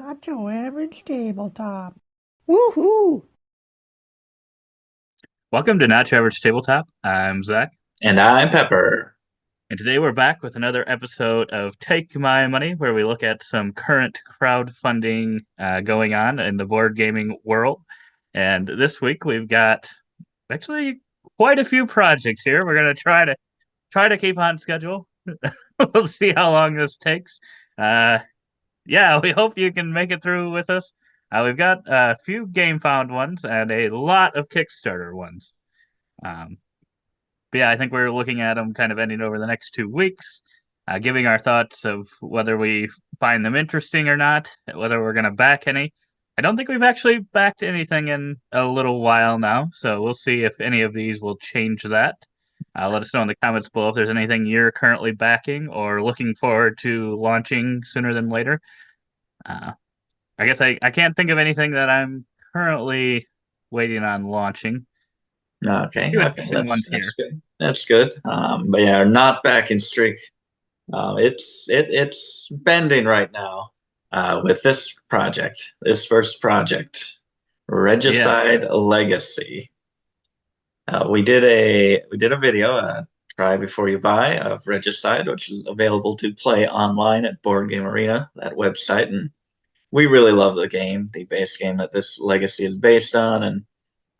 Not your average tabletop. Woohoo! Welcome to Not Your Average Tabletop. I'm Zach, And I'm Pepper. and today we're back with another episode of Take My Money, where we look at some current crowdfunding going on in the board gaming world. And this week we've got actually quite a few projects here. We're gonna try to keep on schedule. We'll see how long this takes. Uh, yeah, we hope you can make it through with us. We've got a few game found ones and a lot of Kickstarter ones. Um, But yeah, I think we're looking at them kind of ending over the next 2 weeks, giving our thoughts of whether we find them interesting or not, whether we're going to back any. I don't think we've actually backed anything in a little while now, so we'll see if any of these will change that. Let us know in the comments below if there's anything you're currently backing or looking forward to launching sooner than later. Uh, I guess I can't think of anything that I'm currently waiting on launching. Okay, Few okay, interesting ones that's here. good. That's good. But yeah, not back in streak. It's bending right now with this project, this first project, Yes. Regicide Legacy. We did a video, try before you buy, of Regicide, which is available to play online at Board Game Arena, that website, and we really love the game, the base game that this Legacy is based on, and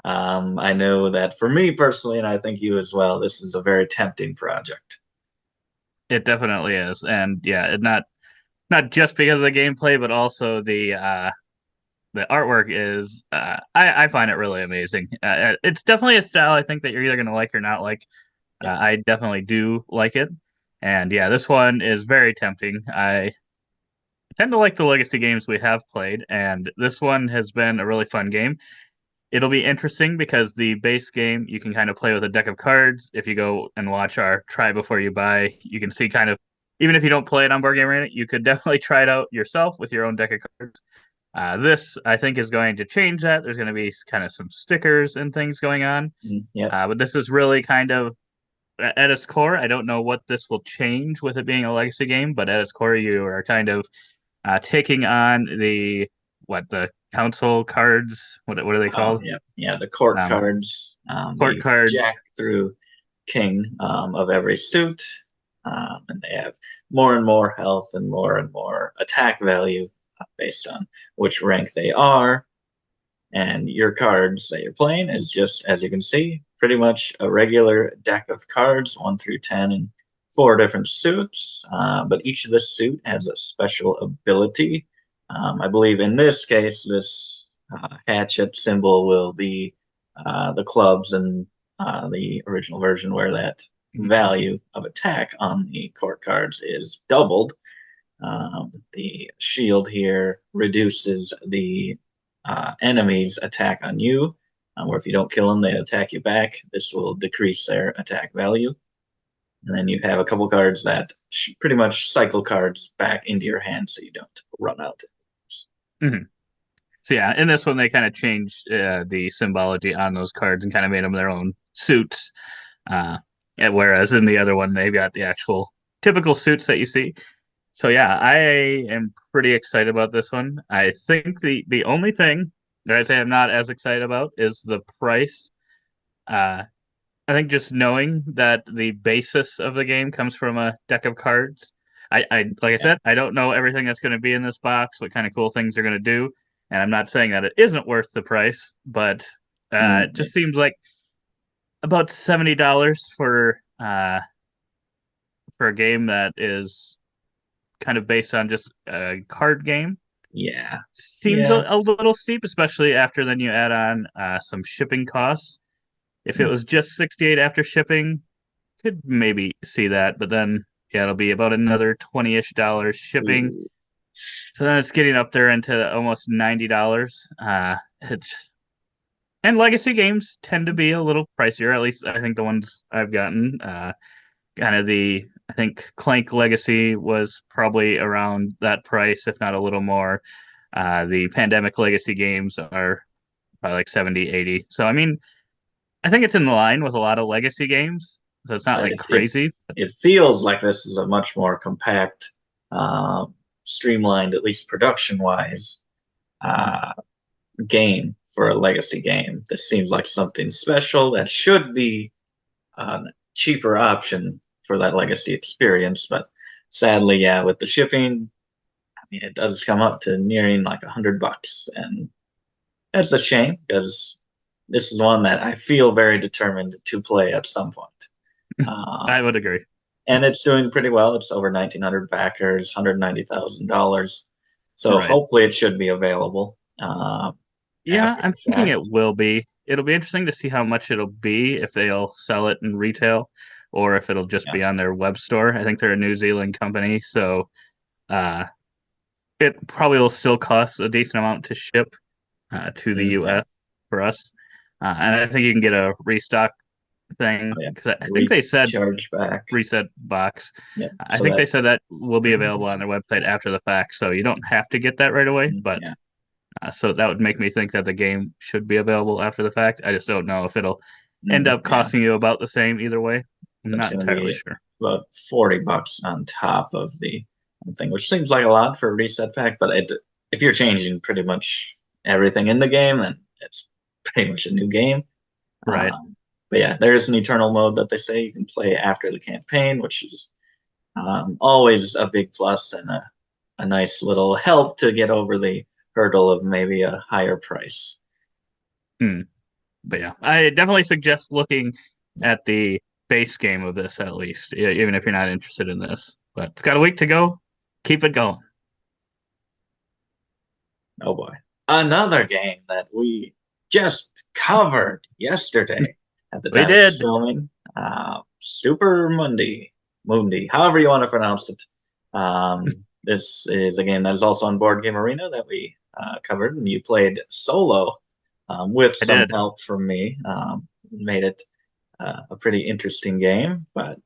I know that for me personally, and I think you as well, this is a very tempting project. It definitely is, and yeah, not just because of the gameplay, but also the artwork is. I find it really amazing. It's definitely a style I think that you're either gonna like or not like. Yeah. I definitely do like it, and yeah, this one is very tempting. I tend to like the legacy games we have played, and this one has been a really fun game. It'll be interesting because the base game you can kind of play with a deck of cards. If you go and watch our try before you buy, you can see kind of even if you don't play it on Board Game Arena, you could definitely try it out yourself with your own deck of cards. This I think is going to change that. There's going to be kind of some stickers and things going on, Yep. but this is really kind of at its core. I don't know what this will change with it being a legacy game, but at its core, you are kind of taking on the council cards. What are they Oh, called? yeah. Yeah. The court Um, cards, Court the cards. jack through king of every suit, and they have more and more health and more attack value based on which rank they are. And your cards that you're playing is just, as you can see, pretty much a regular deck of cards, 1 through 10, and 4 different suits. But each of the suit has a special ability. I believe in this case, this hatchet symbol will be the clubs, and the original version where that value of attack on the court cards is doubled. The shield here reduces the enemy's attack on you, or if you don't kill them, they attack you back. This will decrease their attack value. And then you have a couple cards that pretty much cycle cards back into your hand so you don't run out. Mhm. So yeah, in this one they kind of changed the symbology on those cards and kind of made them their own suits. And whereas in the other one they've got the actual typical suits that you see. So yeah, I am pretty excited about this one. I think the only thing that I'd say I'm not as excited about is the price. Uh, I think just knowing that the basis of the game comes from a deck of cards. I like I Yeah. said, I don't know everything that's going to be in this box, what kind of cool things they're going to do, and I'm not saying that it isn't worth the price, but it Mm, just seems like about $70 for a game that is kind of based on just a card game yeah. seems Yeah. a little steep, especially after then you add on some shipping costs. If it Mm. was just 68 after shipping, could maybe see that, but then yeah, it'll be about another 20-ish dollars shipping. Ooh. So then it's getting up there into almost $90. It's and legacy games tend to be a little pricier, at least I think the ones I've gotten. Kind of the I think Clank Legacy was probably around that price, if not a little more. The Pandemic Legacy games are probably like 70, 80. So I mean, I think it's in line with a lot of legacy games. So it's not But like crazy. it feels like this is a much more compact uh, streamlined, at least production-wise, game for a legacy game. This seems like something special that should be a cheaper option for that legacy experience, but sadly, yeah, with the shipping, I mean, it does come up to nearing like $100, and that's a shame because this is one that I feel very determined to play at some point. I would agree. And it's doing pretty well. It's over 1,900 backers, $190,000. So Right. hopefully it should be available. Yeah, After I'm the thinking fact. it will be. It'll be interesting to see how much it'll be if they'll sell it in retail or if it'll just Yeah. be on their web store. I think they're a New Zealand company, so uh, it probably will still cost a decent amount to ship to the Yeah. US for us. And I think you can get a restock thing Oh, yeah. because I think they said Recharge back. reset box. Yeah. I So think that, they said that will be available on their website after the fact, so you don't have to get that right away. But yeah. so that would make me think that the game should be available after the fact. I just don't know if it'll end up Yeah. costing you about the same either way. I'm That's not going to entirely be sure. about $40 on top of the thing, which seems like a lot for a reset pack, but if you're changing pretty much everything in the game, then it's pretty much a new game. Right. But yeah, there is an eternal mode that they say you can play after the campaign, which is always a big plus and a nice little help to get over the hurdle of maybe a higher price. But yeah, I definitely suggest looking at the base game of this at least, even if you're not interested in this. But it's got a week to go. Keep it going. Oh boy. Another game that we just covered yesterday at the We time of did. this filming. Stupor Mundi, however you want to pronounce it. This is a game that is also on Board Game Arena that we covered, and you played solo with I some did. help from me. Made it a pretty interesting game, but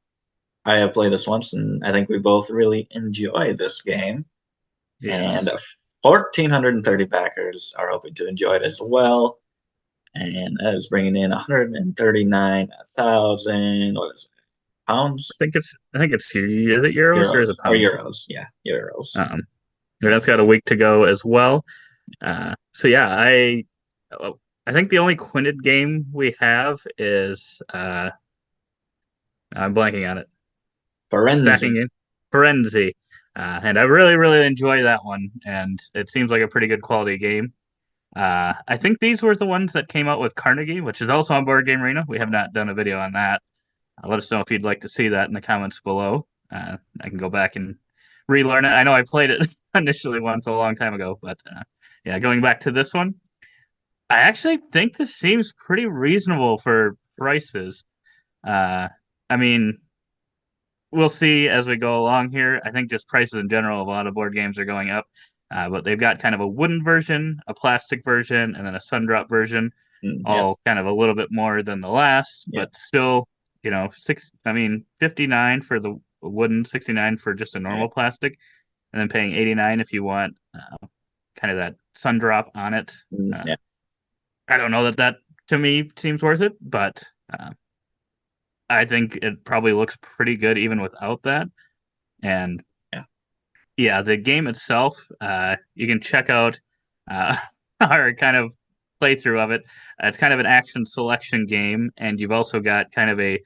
I have played this once, and I think we both really enjoy this game. And Yes. 1,430 backers are hoping to enjoy it as well. And that is bringing in 139,000, what is it, pounds? I think it's is it euros or is Euros. it Or pounds? euros, yeah, euros. Um, that's got a week to go as well. So yeah, I think the only Quinted game we have is I'm blanking on it. Stacking Forenzi. in Forenzi. And I really, really enjoy that one, and it seems like a pretty good quality game. I think these were the ones that came out with Carnegie, which is also on Board Game Arena. We have not done a video on that. Let us know if you'd like to see that in the comments below. I can go back and relearn it. I know I played it initially once a long time ago, but yeah, going back to this one, I actually think this seems pretty reasonable for prices. Uh, I mean, we'll see as we go along here. I think just prices in general of a lot of board games are going up. But they've got kind of a wooden version, a plastic version, and then a sun drop version, Yep, all kind of a little bit more than the last, yep, but still, 59 for the wooden, 69 for just a normal yep, plastic, and then paying 89 if you want kind of that sun drop on it. yep. I don't know that to me seems worth it, but I think it probably looks pretty good even without that. And Yeah. yeah, the game itself, you can check out uh, our kind of playthrough of it. It's kind of an action selection game, and you've also got kind of a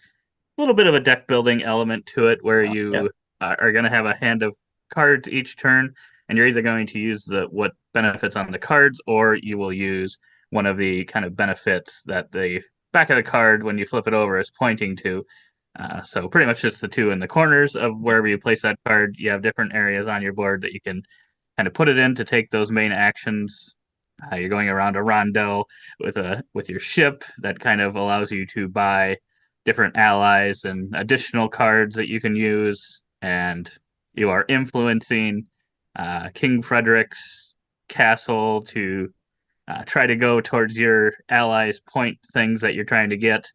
little bit of a deck building element to it where Yep. you are going to have a hand of cards each turn, and you're either going to use the what benefits on the cards, or you will use one of the kind of benefits that the back of the card when you flip it over is pointing to. So pretty much just the two in the corners of wherever you place that card. You have different areas on your board that you can kind of put it in to take those main actions. You're going around a rondel with your ship that kind of allows you to buy different allies and additional cards that you can use, and you are influencing King Frederick's castle to try to go towards your allies' point things that you're trying to get.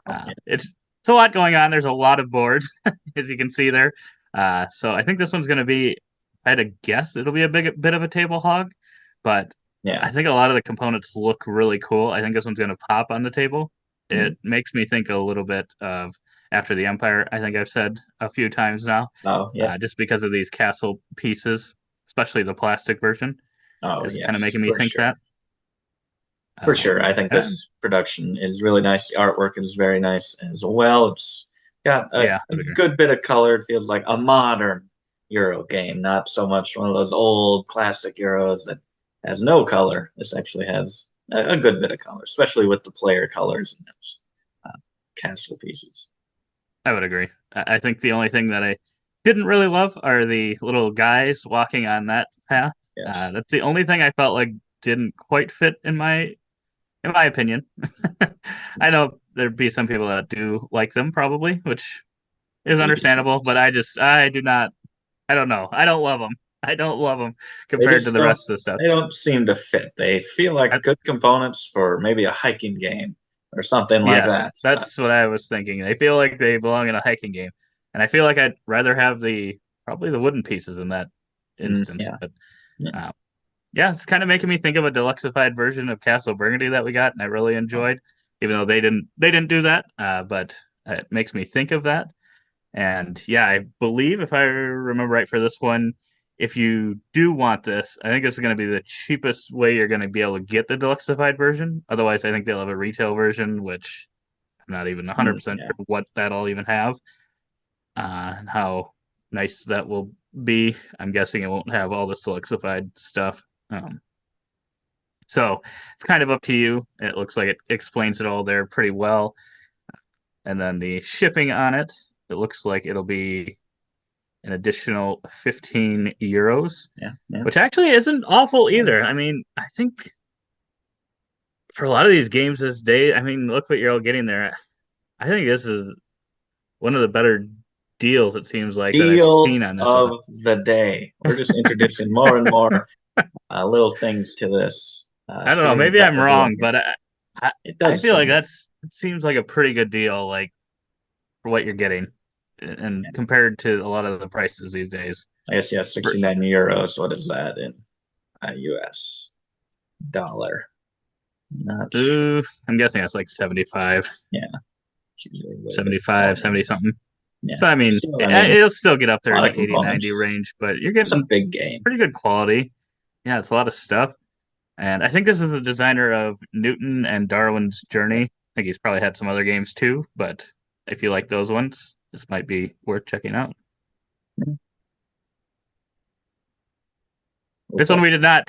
Yeah. It's a lot going on. There's a lot of boards, as you can see there. So I think this one's going to be. If I had to guess, it'll be a bit of a table hog, but Yeah. I think a lot of the components look really cool. I think this one's going to pop on the table. It makes me think a little bit of After the Empire. I think I've said a few times now, Oh, yeah. just because of these castle pieces. especially the plastic version, Oh is kind of yes, making me for think sure. that. For sure. I think And this production is really nice. The artwork is very nice as well. It's got yeah, a good bit of color. It feels like a modern Euro game, not so much one of those old classic Euros that has no color. This actually has a good bit of color, especially with the player colors and those castle pieces. I would agree. I think the only thing that I didn't really love are the little guys walking on that path. Yes. That's the only thing I felt like didn't quite fit in my opinion. I know there'd be some people that do like them probably, which is These understandable, but things. I do not, I don't know. I don't love them. I don't love them They compared to just the don't rest of the stuff. they don't seem to fit. They feel I, like good components for maybe a hiking game or something like yes, that. But that's what I was thinking. They feel like they belong in a hiking game, and I feel like I'd rather have the probably the wooden pieces in that instance. yeah. But Yeah. uh, yeah, it's kind of making me think of a deluxified version of Castle Burgundy that we got, and I really enjoyed, even though they didn't do that. But it makes me think of that. And yeah, I believe if I remember right for this one, if you do want this, I think this is going to be the cheapest way you're going to be able to get the deluxified version. Otherwise, I think they'll have a retail version, which I'm not even 100% Yeah. sure what that'll even have, and how nice that will be. I'm guessing it won't have all the deluxified stuff. So it's kind of up to you. It looks like it explains it all there pretty well. And then the shipping on it, it looks like it'll be an additional 15 euros, Yeah. Yeah. which actually isn't awful Yeah. either. I mean, I think for a lot of these games this day, I mean, look what you're all getting there. I think this is one of the better deals, it seems like, that I've Deal seen on this one. of the day. We're just introducing more and more little things to this I don't know, series maybe that I'm we're doing wrong, here. but I, It I does feel like seem. it seems like a pretty good deal, like for what you're getting, and Yeah. compared to a lot of the prices these days. I guess yeah, 69 euros. What is that in US dollar? Not sure. I'm guessing that's like 75, Yeah, it's usually a little bit more 75, than 70 that. something. Yeah, So I mean, still, I mean, it'll still get up a there in lot of the 80, 90 components. range, but you're It's a getting big game. pretty good quality. Yeah, it's a lot of stuff. And I think this is the designer of Newton and Darwin's Journey. I think he's probably had some other games too, but if you like those ones, this might be worth checking out. This one Okay. we did not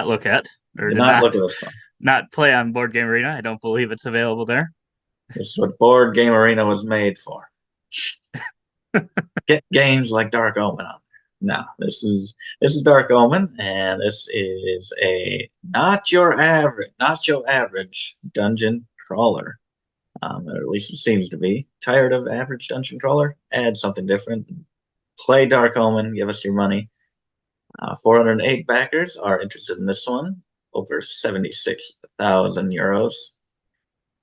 look at or Did did not look not at this one. not play on Board Game Arena. I don't believe it's available there. This is what Board Game Arena was made for. Get games like Dark Omen on there. No, this is Dark Omen, and this is a not your average dungeon crawler. Or at least it seems to be. Tired of average dungeon crawler? Add something different. Play Dark Omen. Give us your money. 408 backers are interested in this one. Over 76,000 euros.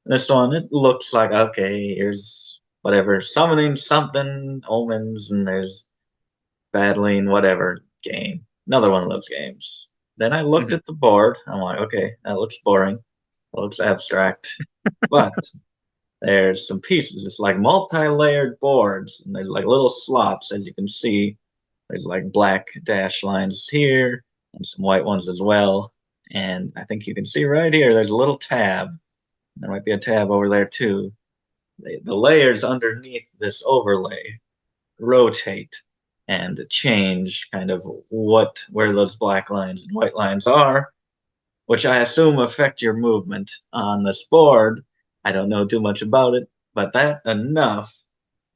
This one, it looks like, okay, here's whatever, summoning something, omens, and there's battling whatever game. Another one of those games. Then I looked Mhm. at the board. I'm like, okay, that looks boring. That looks abstract. But there's some pieces. It's like multi-layered boards, and there's like little slots, as you can see. There's like black dash lines here, and some white ones as well. And I think you can see right here, there's a little tab. There might be a tab over there too. The layers underneath this overlay rotate and change kind of where those black lines and white lines are, which I assume affect your movement on this board. I don't know too much about it, but that enough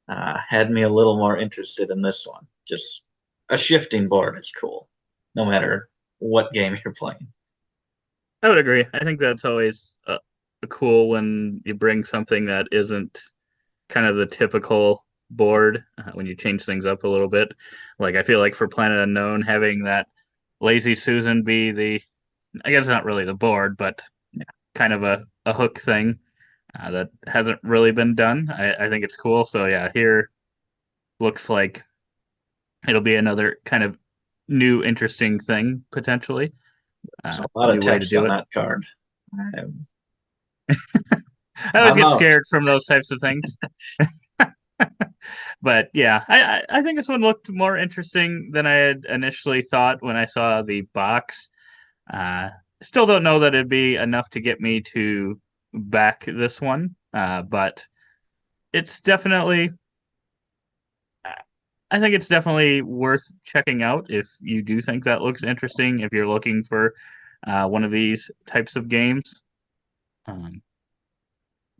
had me a little more interested in this one. Just a shifting board is cool, no matter what game you're playing. I would agree. I think that's always cool when you bring something that isn't kind of the typical board when you change things up a little bit. Like I feel like for Planet Unknown, having that Lazy Susan be I guess not really the board, but kind of a hook thing that hasn't really been done. I think it's cool. So yeah, here looks like it'll be another kind of new, interesting thing potentially. There's a lot of New way to text do on it. that card. I'm, I always I'm get out. scared from those types of things. But yeah, I think this one looked more interesting than I had initially thought when I saw the box. Uh, Still don't know that it'd be enough to get me to back this one, but it's definitely. I think it's definitely worth checking out if you do think that looks interesting. If you're looking for one of these types of games, um,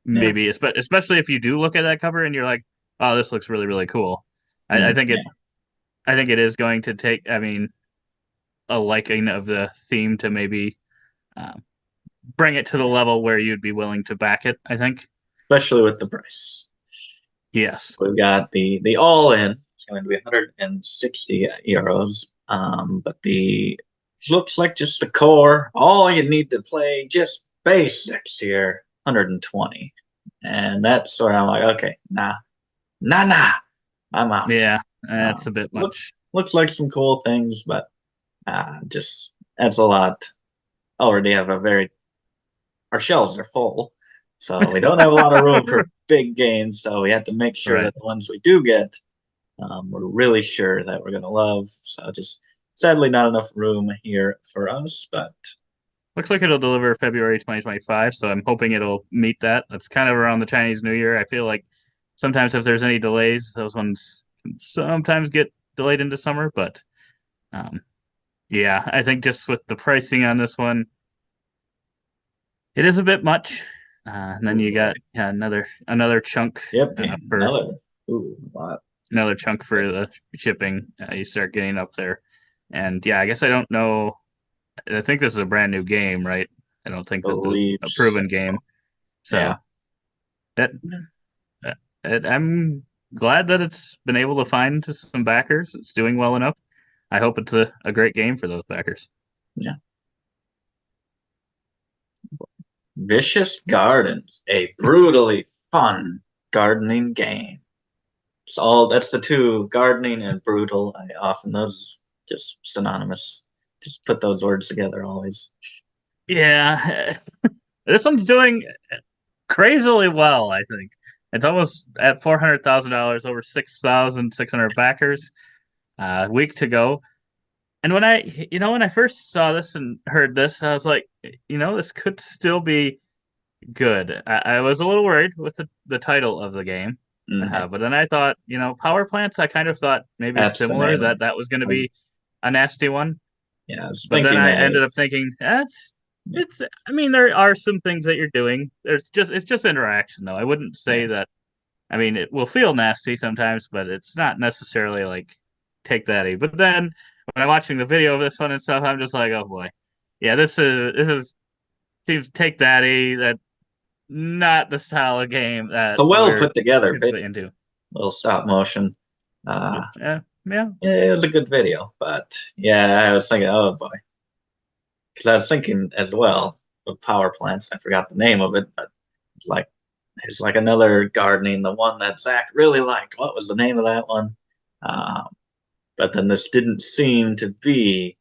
Yeah. maybe especially if you do look at that cover and you're like, "Oh, this looks really really cool." I think Yeah. it is going to take. I mean, a liking of the theme to maybe um, bring it to the level where you'd be willing to back it. I think. Especially with the price. Yes. We've got the all in. It's going to be 160 euros. But the looks like just the core. All you need to play just basics here, 120. And that's where I'm like, okay, nah, nah, I'm out. Yeah, that's a bit Look, much. looks like some cool things, but just that's a lot. Already have a very our shelves are full, so we don't have a lot of room for big games. So we have to make sure Right. that the ones we do get, we're really sure that we're going to love. So just sadly, not enough room here for us, but Looks like it'll deliver February 2025, so I'm hoping it'll meet that. That's kind of around the Chinese New Year. I feel like sometimes if there's any delays, those ones can sometimes get delayed into summer, but um, yeah, I think just with the pricing on this one, it is a bit much. And then you got yeah, another chunk yep, for another lot. another chunk for the shipping. You start getting up there, and yeah, I guess I don't know. I think this is a brand new game, right? I don't think this is Believe a so. proven game. Yeah, So that, I'm glad that it's been able to find some backers. It's doing well enough. I hope it's a great game for those backers. yeah. Vicious Gardens, a brutally fun gardening game. It's all that's the two, gardening and brutal. I often those just synonymous. Just put those words together always. Yeah, this one's doing crazily well. I think it's almost at $400,000, over 6,600 backers. Week to go. And when I first saw this and heard this, I was like, this could still be good. I was a little worried with the title of the game, Yeah, but then I thought, power plants. I kind of thought maybe that's the similar name of that it. that was going to I was, be a nasty one. yeah, I was But then thinking I that ended it. up thinking that's Yeah, it's. I mean, there are some things that you're doing. It's just interaction though. I wouldn't yeah. say that. I mean, it will feel nasty sometimes, but it's not necessarily like take that. But then when I'm watching the video of this one and stuff, I'm just like, oh boy, yeah, this is seems take that. That not the style of game It's that a well we're put together typically video, into. little stop motion. Yeah, yeah, Yeah, it was a good video, but yeah, I was thinking, oh boy, because I was thinking as well of power plants. I forgot the name of it, but it's like there's like another gardening, the one that Zach really liked. What was the name of that one? Um, but then this didn't seem to be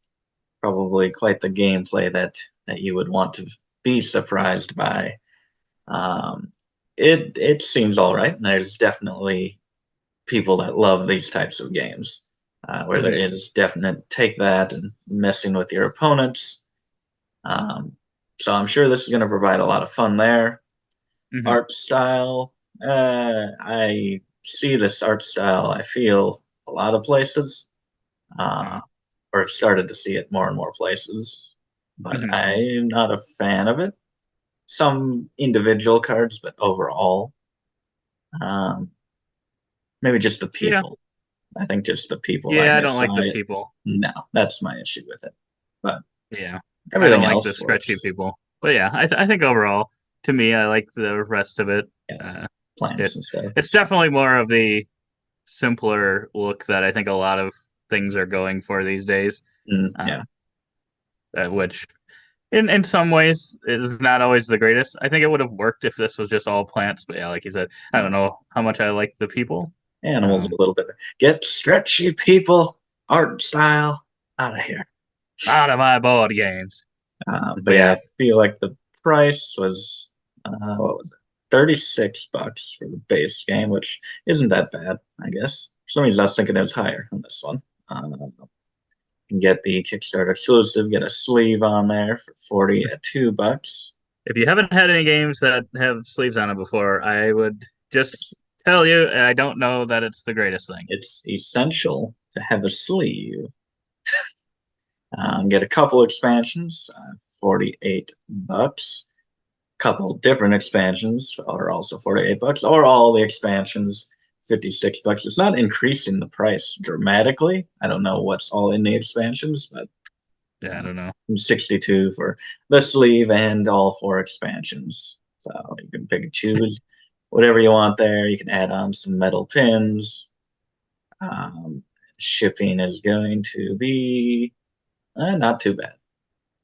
probably quite the gameplay that you would want to be surprised by. Um, it seems all right. And there's definitely people that love these types of games, where there hmm is definite take that and messing with your opponents. Um, so I'm sure this is going to provide a lot of fun there. hmm Art style, I see this art style. I feel a lot of places, uh, hmm or have started to see it more and more places, but hmm I'm not a fan of it. Some individual cards, but overall, um, maybe just the Yeah, people. I think just the people yeah. like I I don't like saw the it. people. No, that's my issue with it. But Yeah, I don't everything like the else stretchy works. people. But yeah, I think overall, to me, I like the rest of it. Yeah, Uh, plants it and stuff. it's definitely more of the simpler look that I think a lot of things are going for these days. Yeah, Um, which in some ways is not always the greatest. I think it would have worked if this was just all plants, but yeah, like you said, I yeah. don't know how much I like the people. Animals Um, a little bit. Get stretchy people, art style out of here. Out of my board games. But But yeah, yeah, I feel like the price was what was it? $36 for the base game, which isn't that bad, I guess. For some reason, I was thinking it was higher on this one. You can get the Kickstarter exclusive, get a sleeve on there for 40 at $2. If you haven't had any games that have sleeves on it before, I would just tell you I don't know that it's the greatest thing. It's essential to have a sleeve. Get a couple expansions, $48. Couple different expansions are also $48, or all the expansions, $56. It's not increasing the price dramatically. I don't know what's all in the expansions, but yeah, I don't know. $62 for the sleeve and all 4 expansions. So you can pick and choose whatever you want there. You can add on some metal pins. Shipping is going to be not too bad.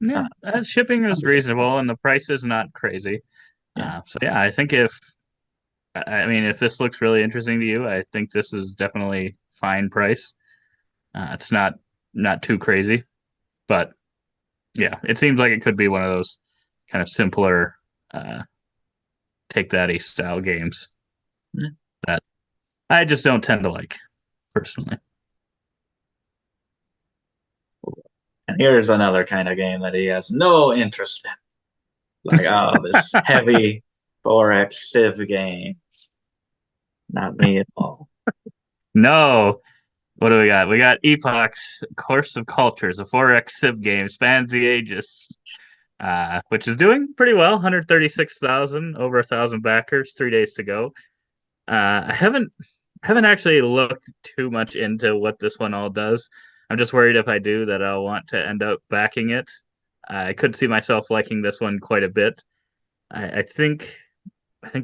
Yeah, shipping is reasonable, and the price is not crazy. Yeah. So yeah, I think if this looks really interesting to you, I think this is definitely fine price. It's not too crazy, but yeah, it seems like it could be one of those kind of simpler take that style games that I just don't tend to like personally. And here's another kind of game that he has no interest in. Like, oh, this heavy 4X Civ game. Not me at all. No. What do we got? We got Epochs, Course of Cultures, a 4X Civ game, spans the ages, which is doing pretty well. 136,000, over 1,000 backers, 3 days to go. I haven't actually looked too much into what this one all does. I'm just worried if I do that I'll want to end up backing it. I could see myself liking this one quite a bit. I think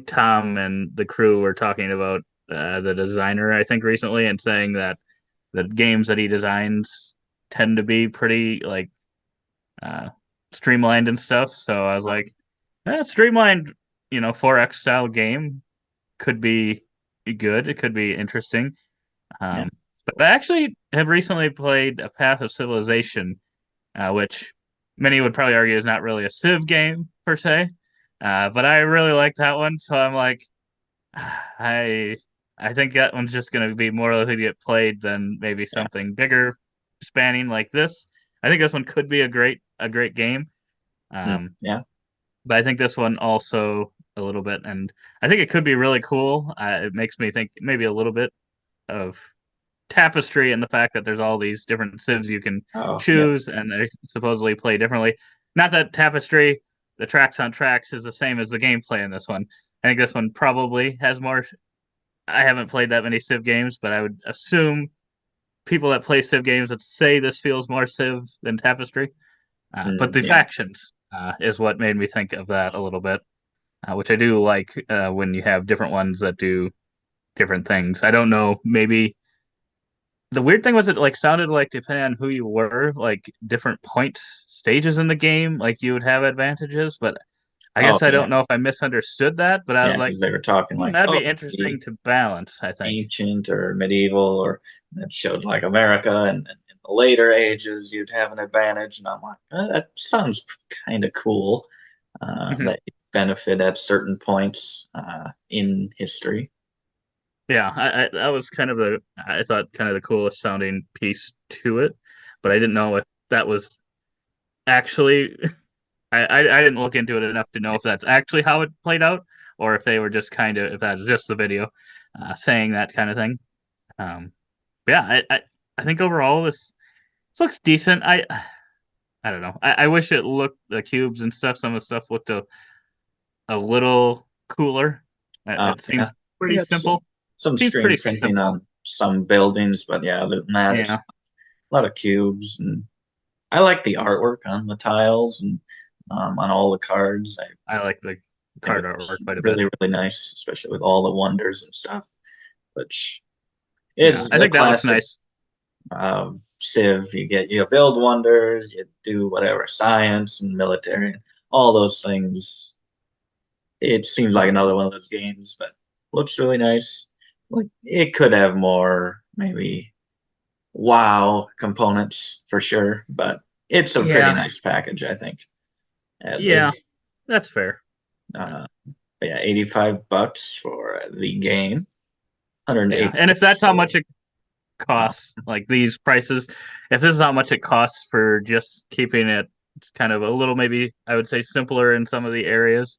Tom and the crew were talking about the designer, I think, recently, and saying that the games that he designs tend to be pretty like uh, streamlined and stuff. So I was like, streamlined, 4X style game could be good. It could be interesting. Yeah. But I actually have recently played A Path of Civilization, which many would probably argue is not really a Civ game per se. But I really like that one, so I'm like, I I think that one's just going to be more likely to get played than maybe something bigger, spanning like this. I think this one could be a great game. Yeah. But I think this one also a little bit, and I think it could be really cool. It makes me think maybe a little bit of Tapestry and the fact that there's all these different civs you can Oh, yeah. choose and they supposedly play differently. Not that Tapestry, the tracks on tracks, is the same as the gameplay in this one. I think this one probably has more. I haven't played that many Civ games, but I would assume people that play Civ games would say this feels more Civ than Tapestry. But the Yeah. factions is what made me think of that a little bit, which I do like when you have different ones that do different things. I don't know, maybe the weird thing was it like sounded like depending on who you were, like different points stages in the game, like you would have advantages, but I Oh, guess I yeah. don't know if I misunderstood that, but I was Yeah, like, because they were talking like, that'd oh, be interesting the to balance, I think. ancient or medieval, or it showed like America, and in the later ages you'd have an advantage. And I'm like, that sounds kind of cool. Mhm. That you benefit at certain points in history. Yeah, that was kind of I thought kind of the coolest sounding piece to it, but I didn't know if that was actually I didn't look into it enough to know if that's actually how it played out, or if they were just kind of if that's just the video saying that kind of thing. Um, but yeah, I think overall this looks decent. I don't know. I wish it looked the cubes and stuff. Some of the stuff looked a little cooler. It Yeah, seems we pretty got simple. some Seems pretty screen printing simple. on some buildings, but yeah, other than that, it's Yeah, a lot of cubes. And I like the artwork on the tiles and on all the cards. I I like the think card it's artwork quite a bit. really, really nice, especially with all the wonders and stuff, which Yeah, is I the think that looks classic nice. of Civ. You build wonders, you do whatever science and military, and all those things. It seems like another one of those games, but looks really nice. Like it could have more maybe wow components for sure, but it's a pretty Yeah, nice package, I think, as yeah, is. that's fair. Uh, But yeah, $85 for the game, Yeah, 108 and if bucks that's how much for it costs, like these prices, if this is how much it costs for just keeping it kind of a little, maybe I would say simpler in some of the areas,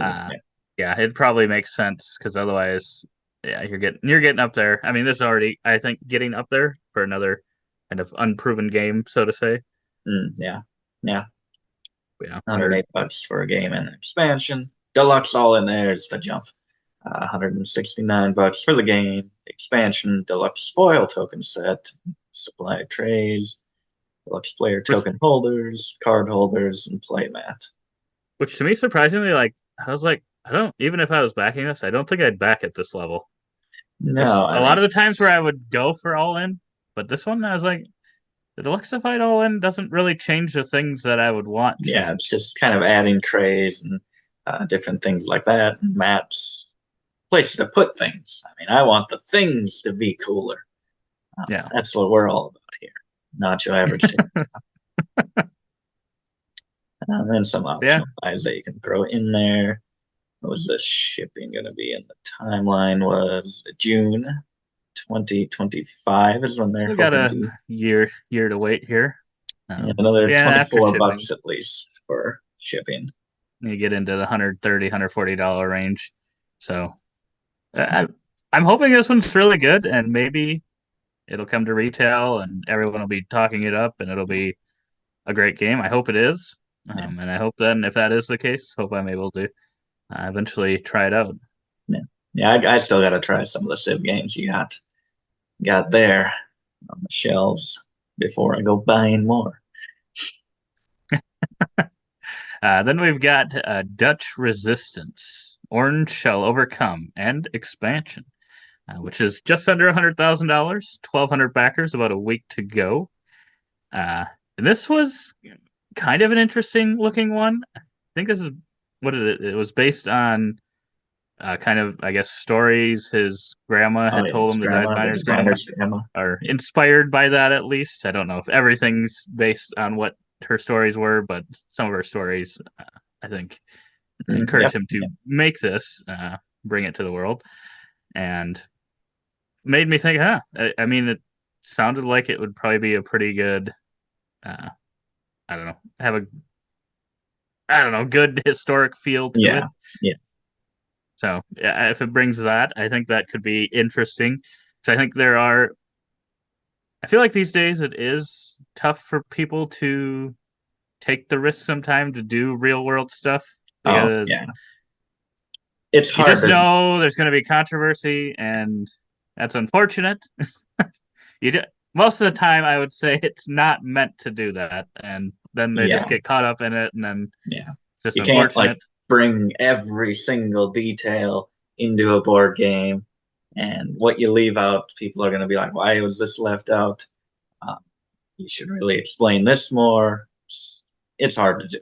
uh, yeah. yeah, it probably makes sense because otherwise, yeah, you're getting up there. I mean, this is already, I think, getting up there for another kind of unproven game, so to say. Yeah. Yeah. Yeah, 108 bucks for a game and expansion. Deluxe all in there is the jump. 169 bucks for the game, expansion, deluxe foil token set, supply trays, deluxe player which token holders, card holders, and playmat. which to me surprisingly, like I was like, I don't even if I was backing this, I don't think I'd back at this level. There's No, a I lot mean, of the times where I would go for all in, but this one I was like, the Deluxified all in doesn't really change the things that I would want yeah, it's changed. just kind of adding trays and different things like that, mats, places to put things. I mean, I want the things to be cooler. Yeah. That's what we're all about here, not your average table. And then some Yeah. optional buys that you can throw in there. What was the shipping going to be? And the timeline was June 2025 is when they're Still got hoping a to. year to wait here. And another Yeah, after 24 shipping, bucks at least for shipping. you get into the $130, $140 range. So I, I'm hoping this one's really good and maybe it'll come to retail and everyone will be talking it up and it'll be a great game. I hope it is. Yeah. And I hope then, if that is the case, hope I'm able to eventually try it out. Yeah. Yeah, I still got to try some of the Civ games you got there on the shelves before I go buying more. Then we've got Dutch Resistance, Orange Shall Overcome, and Expansion, which is just under $100,000, 1,200 backers, about a week to go. And this was kind of an interesting looking one. I think this is what it was based on kind of, I guess, stories his grandma Oh had yeah, told his him, the grandma, the designer's grandma, designer's grandma. are inspired by that at least. I don't know if everything's based on what her stories were, but some of her stories, I think, encouraged Yep. him to Yep. make this, bring it to the world, and made me think, huh? I mean, it sounded like it would probably be a pretty good, uh, I don't know, have a, I don't know, good historic feel to it. Yeah. Yeah. So yeah, if it brings that, I think that could be interesting. So I think there are. I feel like these days it is tough for people to take the risk sometime to do real world stuff Oh because yeah. It's you hard just to. know there's going to be controversy, and that's unfortunate. Most of the time, I would say it's not meant to do that, and then they just Yeah. get caught up in it, and then Yeah. it's just You can't like unfortunate. bring every single detail into a board game, and what you leave out, people are going to be like, "Why was this left out?" Um, you should really explain this more. It's hard to do.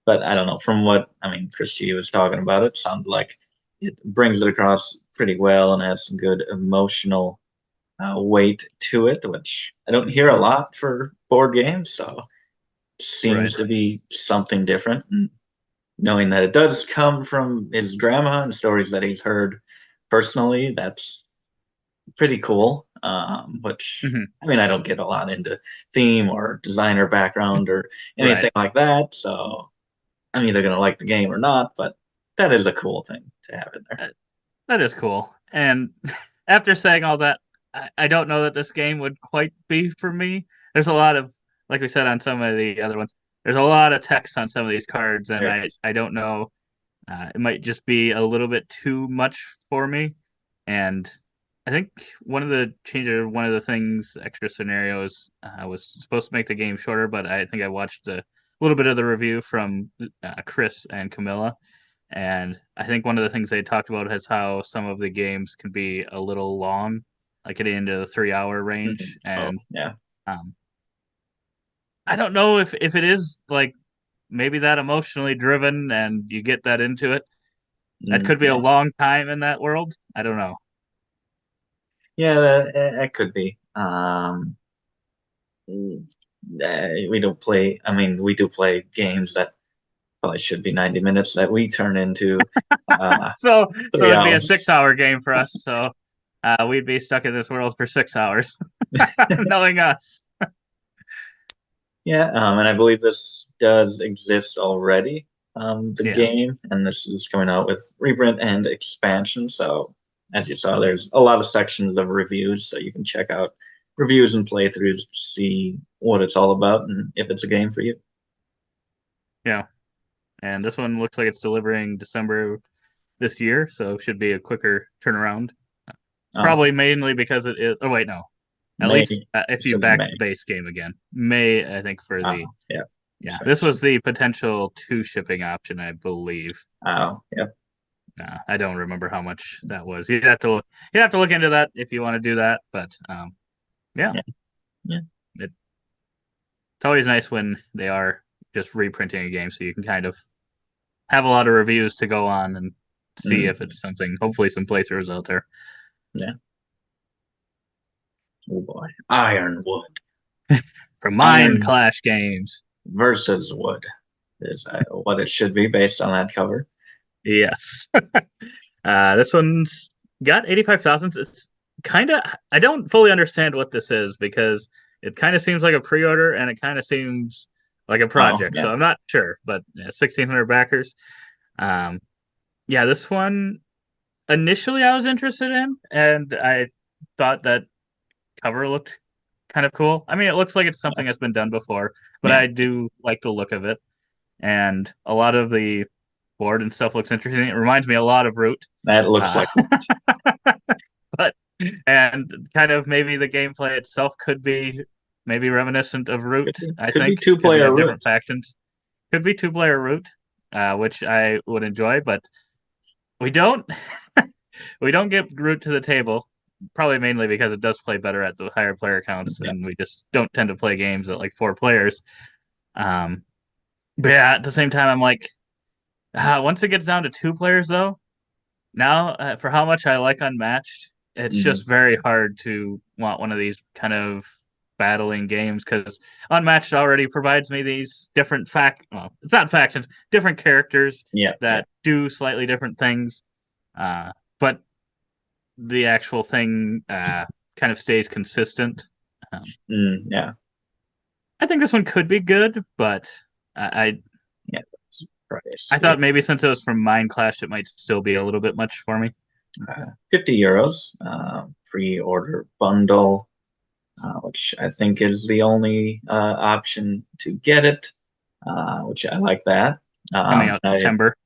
But I don't know. From what I mean, Christy was talking about, it sounded like it brings it across pretty well and has some good emotional weight to it, which I don't hear a lot for board games. So it Right. seems to be something different. And knowing that it does come from his grandma and stories that he's heard personally, that's pretty cool. Which Hmm. I mean, I don't get a lot into theme or designer background or Right. anything like that. So I'm either going to like the game or not, but that is a cool thing to have in there. Uh, That is cool. And after saying all that, I don't know that this game would quite be for me. There's a lot of, like we said on some of the other ones, there's a lot of text on some of these cards, and There it I, is. I don't know. It might just be a little bit too much for me. And I think one of the things, extra scenarios, was supposed to make the game shorter, but I think I watched a little bit of the review from Chris and Camilla, and I think one of the things they talked about is how some of the games can be a little long, like getting into the 3 hour Mhm. range. Oh, And yeah. um, I don't know if it is like maybe that emotionally driven and you get that into it. That could be a Yeah. long time in that world. I don't know. Yeah, that could be. We don't play, I mean, we do play games that probably should be 90 minutes that we turn into So 3 it'd be a hours. 6-hour game for us. So we'd be stuck in this world for 6 hours, knowing us. Yeah, and I believe this does exist already, the Yeah. game, and this is coming out with reprint and expansion. So, as you saw, there's a lot of sections of reviews, so you can check out reviews and playthroughs to see what it's all about and if it's a game for you. Yeah. And this one looks like it's delivering December this year, so should be a quicker turnaround. Probably mainly because it is. Oh, wait, no. At May, least if you says back May. the base game again. May, I think, for the. Yeah. Yeah, this was the potential 2 shipping option, I believe. Oh, yep. I don't remember how much that was. You'd have to look into that if you want to do that. But yeah. It's always nice when they are just reprinting a game, so you can kind of have a lot of reviews to go on and see if it's something. Hopefully, some playthroughs out there. Yeah. Oh boy, Ironwood From Mind Clash Games versus Wood is what it should be based on that cover. Yes. This one's got 85,000. It's kind of, I don't fully understand what this is because it kind of seems like a pre-order and it kind of seems like a project. Yeah. So I'm not sure, but 1,600 backers. Yeah, this one initially I was interested in, and I thought that cover looked kind of cool. I mean, it looks like it's something that's been done before, but I do like the look of it. And a lot of the board and stuff looks interesting. It reminds me a lot of Root. That looks like but and kind of maybe the gameplay itself could be maybe reminiscent of Root. I could think be 2-player Root. Different factions. Could be 2-player Root, which I would enjoy, but we don't we don't get Root to the table. Probably mainly because it does play better at the higher player counts, and we just don't tend to play games at like 4 players. But yeah, at the same time, I'm like, once it gets down to 2 players, though, now for how much I like Unmatched, it's just very hard to want one of these kind of battling games because Unmatched already provides me these different well, it's not factions, different characters that do slightly different things, but the actual thing kind of stays consistent. Yeah. I think this one could be good, but I thought maybe since it was from Mind Clash, it might still be a little bit much for me. 50 euros, pre-order bundle, which I think is the only option to get it, which I like that. Coming out September.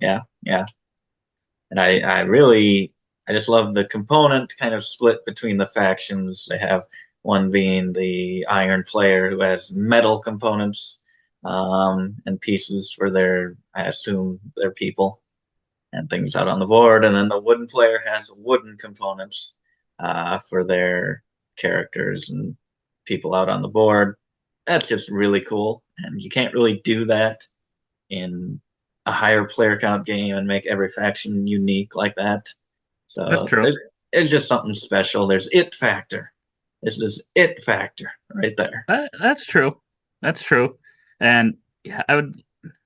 Yeah. And I just love the component kind of split between the factions. They have one being the Iron player who has metal components and pieces for I assume, their people and things out on the board. And then the wooden player has wooden components for their characters and people out on the board. That's just really cool. And you can't really do that in a higher player count game and make every faction unique like that. So that's true. It's just something special. There's it factor. This is it factor right there. That's true. That's true. And yeah, I would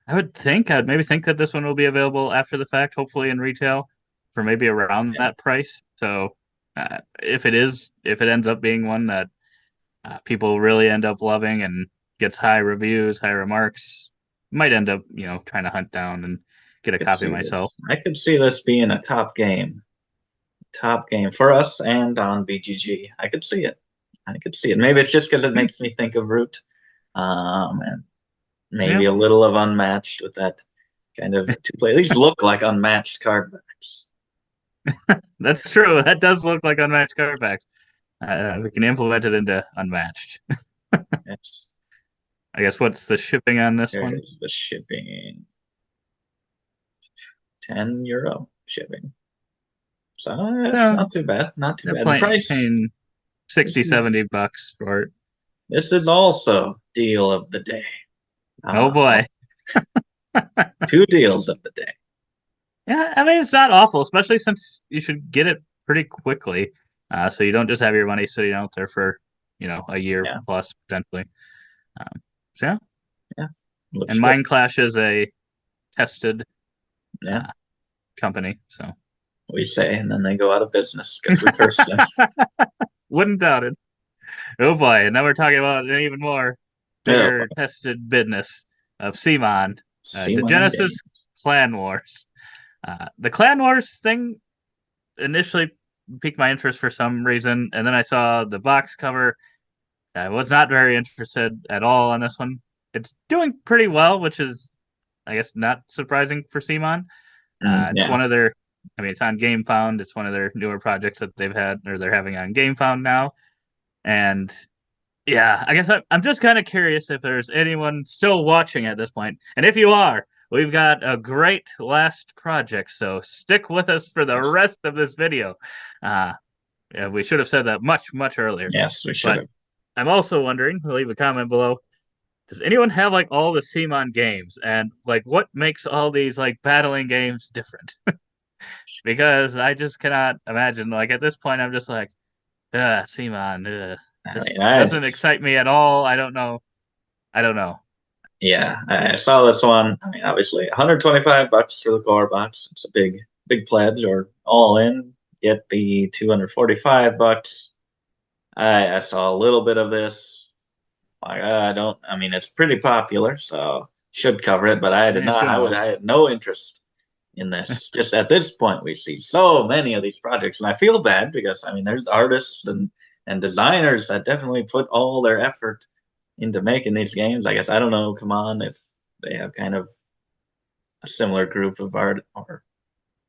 maybe think that this one will be available after the fact, hopefully in retail for maybe around that price. So if it ends up being one that people really end up loving and gets high reviews, high remarks, might end up, trying to hunt down and get a copy myself. I could see this being a top game for us and on BGG. I could see it. Maybe it's just because it makes me think of Root, and maybe a little of Unmatched with that kind of 2-play. These look like Unmatched card backs. That's true. That does look like Unmatched card backs. We can implement it into Unmatched. Yes. I guess what's the shipping on this one? There's the shipping. 10 euro shipping. So that's not too bad. Not too bad. The price, paying 60, $70 for it. This is also deal of the day. Oh boy. 2 deals of the day. Yeah, I mean, it's not awful, especially since you should get it pretty quickly. So you don't just have your money sitting out there for, a year plus potentially. So yeah. Looks And good. Mind Clash is a tested Yeah, company, so we say, and then they go out of business because we curse them. wouldn't doubt it. Oh boy, and now we're talking about an even more Yeah, bigger tested business of Simon, Simon Degenesis game. Clan Wars. The Clan Wars thing initially piqued my interest for some reason, and then I saw the box cover. I was not very interested at all on this one. It's doing pretty well, which is, I guess, not surprising for Simon. It's Yeah. one of their, I mean, it's on GameFound. It's one of their newer projects that they've had, or they're having on GameFound now. And yeah, I guess I'm just kind of curious if there's anyone still watching at this point. And if you are, we've got a great last project, so stick with us for the Yes. rest of this video. Uh, yeah, we should have said that much, much earlier. Yes, we should But have. I'm also wondering, leave a comment below, does anyone have like all the Simon games and like what makes all these like battling games different? Because I just cannot imagine. Like at this point, I'm just like, Simon, I this mean, I doesn't just, excite me at all. I don't know. I don't know. yeah, I saw this one. I mean, obviously, $125 for the core box. It's a big pledge, or all in. Get the $245. I saw a little bit of this. Like, I don't. I mean, it's pretty popular, so should cover it. But I did Yeah, it's not. doing well. I had no interest in this. Just at this point, we see so many of these projects, and I feel bad because I mean, there's artists and designers that definitely put all their effort into making these games. I guess I don't know. Come on, if they have kind of a similar group of art or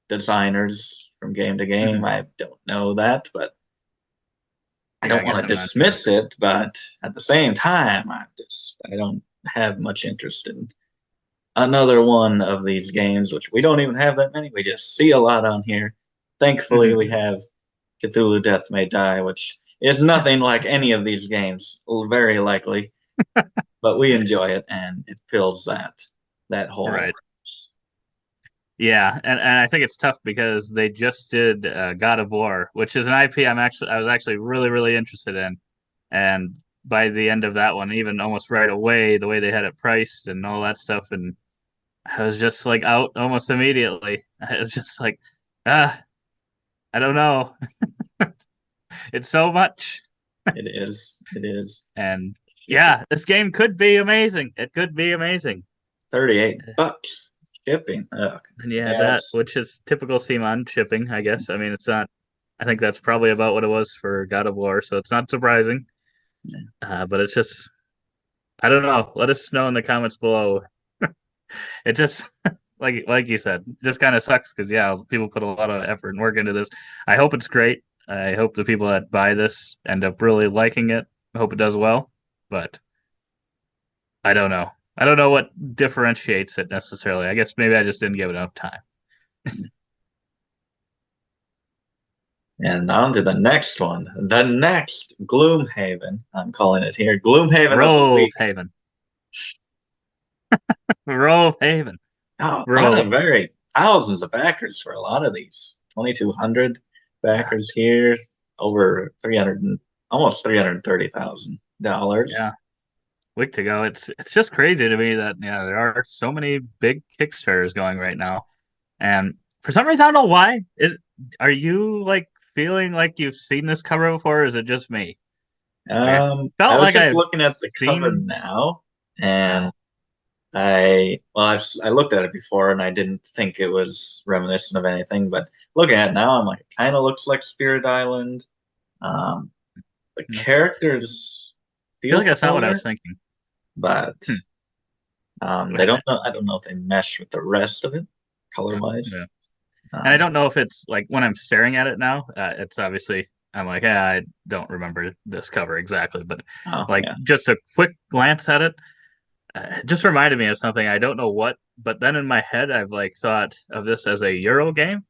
designers from game to game. Mhm. I don't know that, but I Yeah, I don't want guess to I'm not sure. dismiss it. But at the same time, I don't have much interest in another one of these games, which we don't even have that many. We just see a lot on here. Thankfully, Mhm. we have Cthulhu Death May Die, which is nothing like any of these games, very likely, but we enjoy it and it fills that hole. Right. Yeah, and I think it's tough because they just did God of War, which is an IP I was actually really interested in, and by the end of that one, even almost right away, the way they had it priced and all that stuff, and I was just like out almost immediately. I was just like, ah, I don't know. It's so much. It is. It is. And Shipping. yeah, this game could be amazing. It could be amazing. $38 shipping. Ugh. And yeah, Yeah, that which is typical Simon shipping, I guess. I mean, it's not. I think that's probably about what it was for God of War, so it's not surprising. But it's just, I don't know. Let us know in the comments below. It just, like you said, just kind of sucks because yeah, people put a lot of effort and work into this. I hope it's great. I hope the people that buy this end up really liking it. I hope it does well, but I don't know. I don't know what differentiates it necessarily. I guess maybe I just didn't give it enough time. and on to the next one. The next Gloomhaven. I'm calling it here. Gloomhaven of the Rove week. Haven. Rove Haven. Oh, a lot Rove. of very thousands of backers for a lot of these. 2,200 backers here. Over 300, almost $330,000. Yeah. Week to go. It's just crazy to me that yeah, there are so many big Kickstarters going right now. And for some reason I don't know why. Are you like feeling like you've seen this cover before, or is it just me? Like I I felt was like just I've looking at the cover seen now, uh, and I looked at it before and I didn't think it was reminiscent of anything, but looking at it now, I'm like, it kind of looks like Spirit Island. Um, the that's characters I feel feel like that's not what I was familiar, thinking. but Hmm. they don't know. I don't know if they mesh with the rest of it color Yeah. wise. Yeah. And I Um, don't know if it's like when I'm staring at it now, it's obviously I'm like, yeah, I don't remember this cover exactly, but oh like yeah, just a quick glance at it, it just reminded me of something. I don't know what, but then in my head I've like thought of this as a Euro game.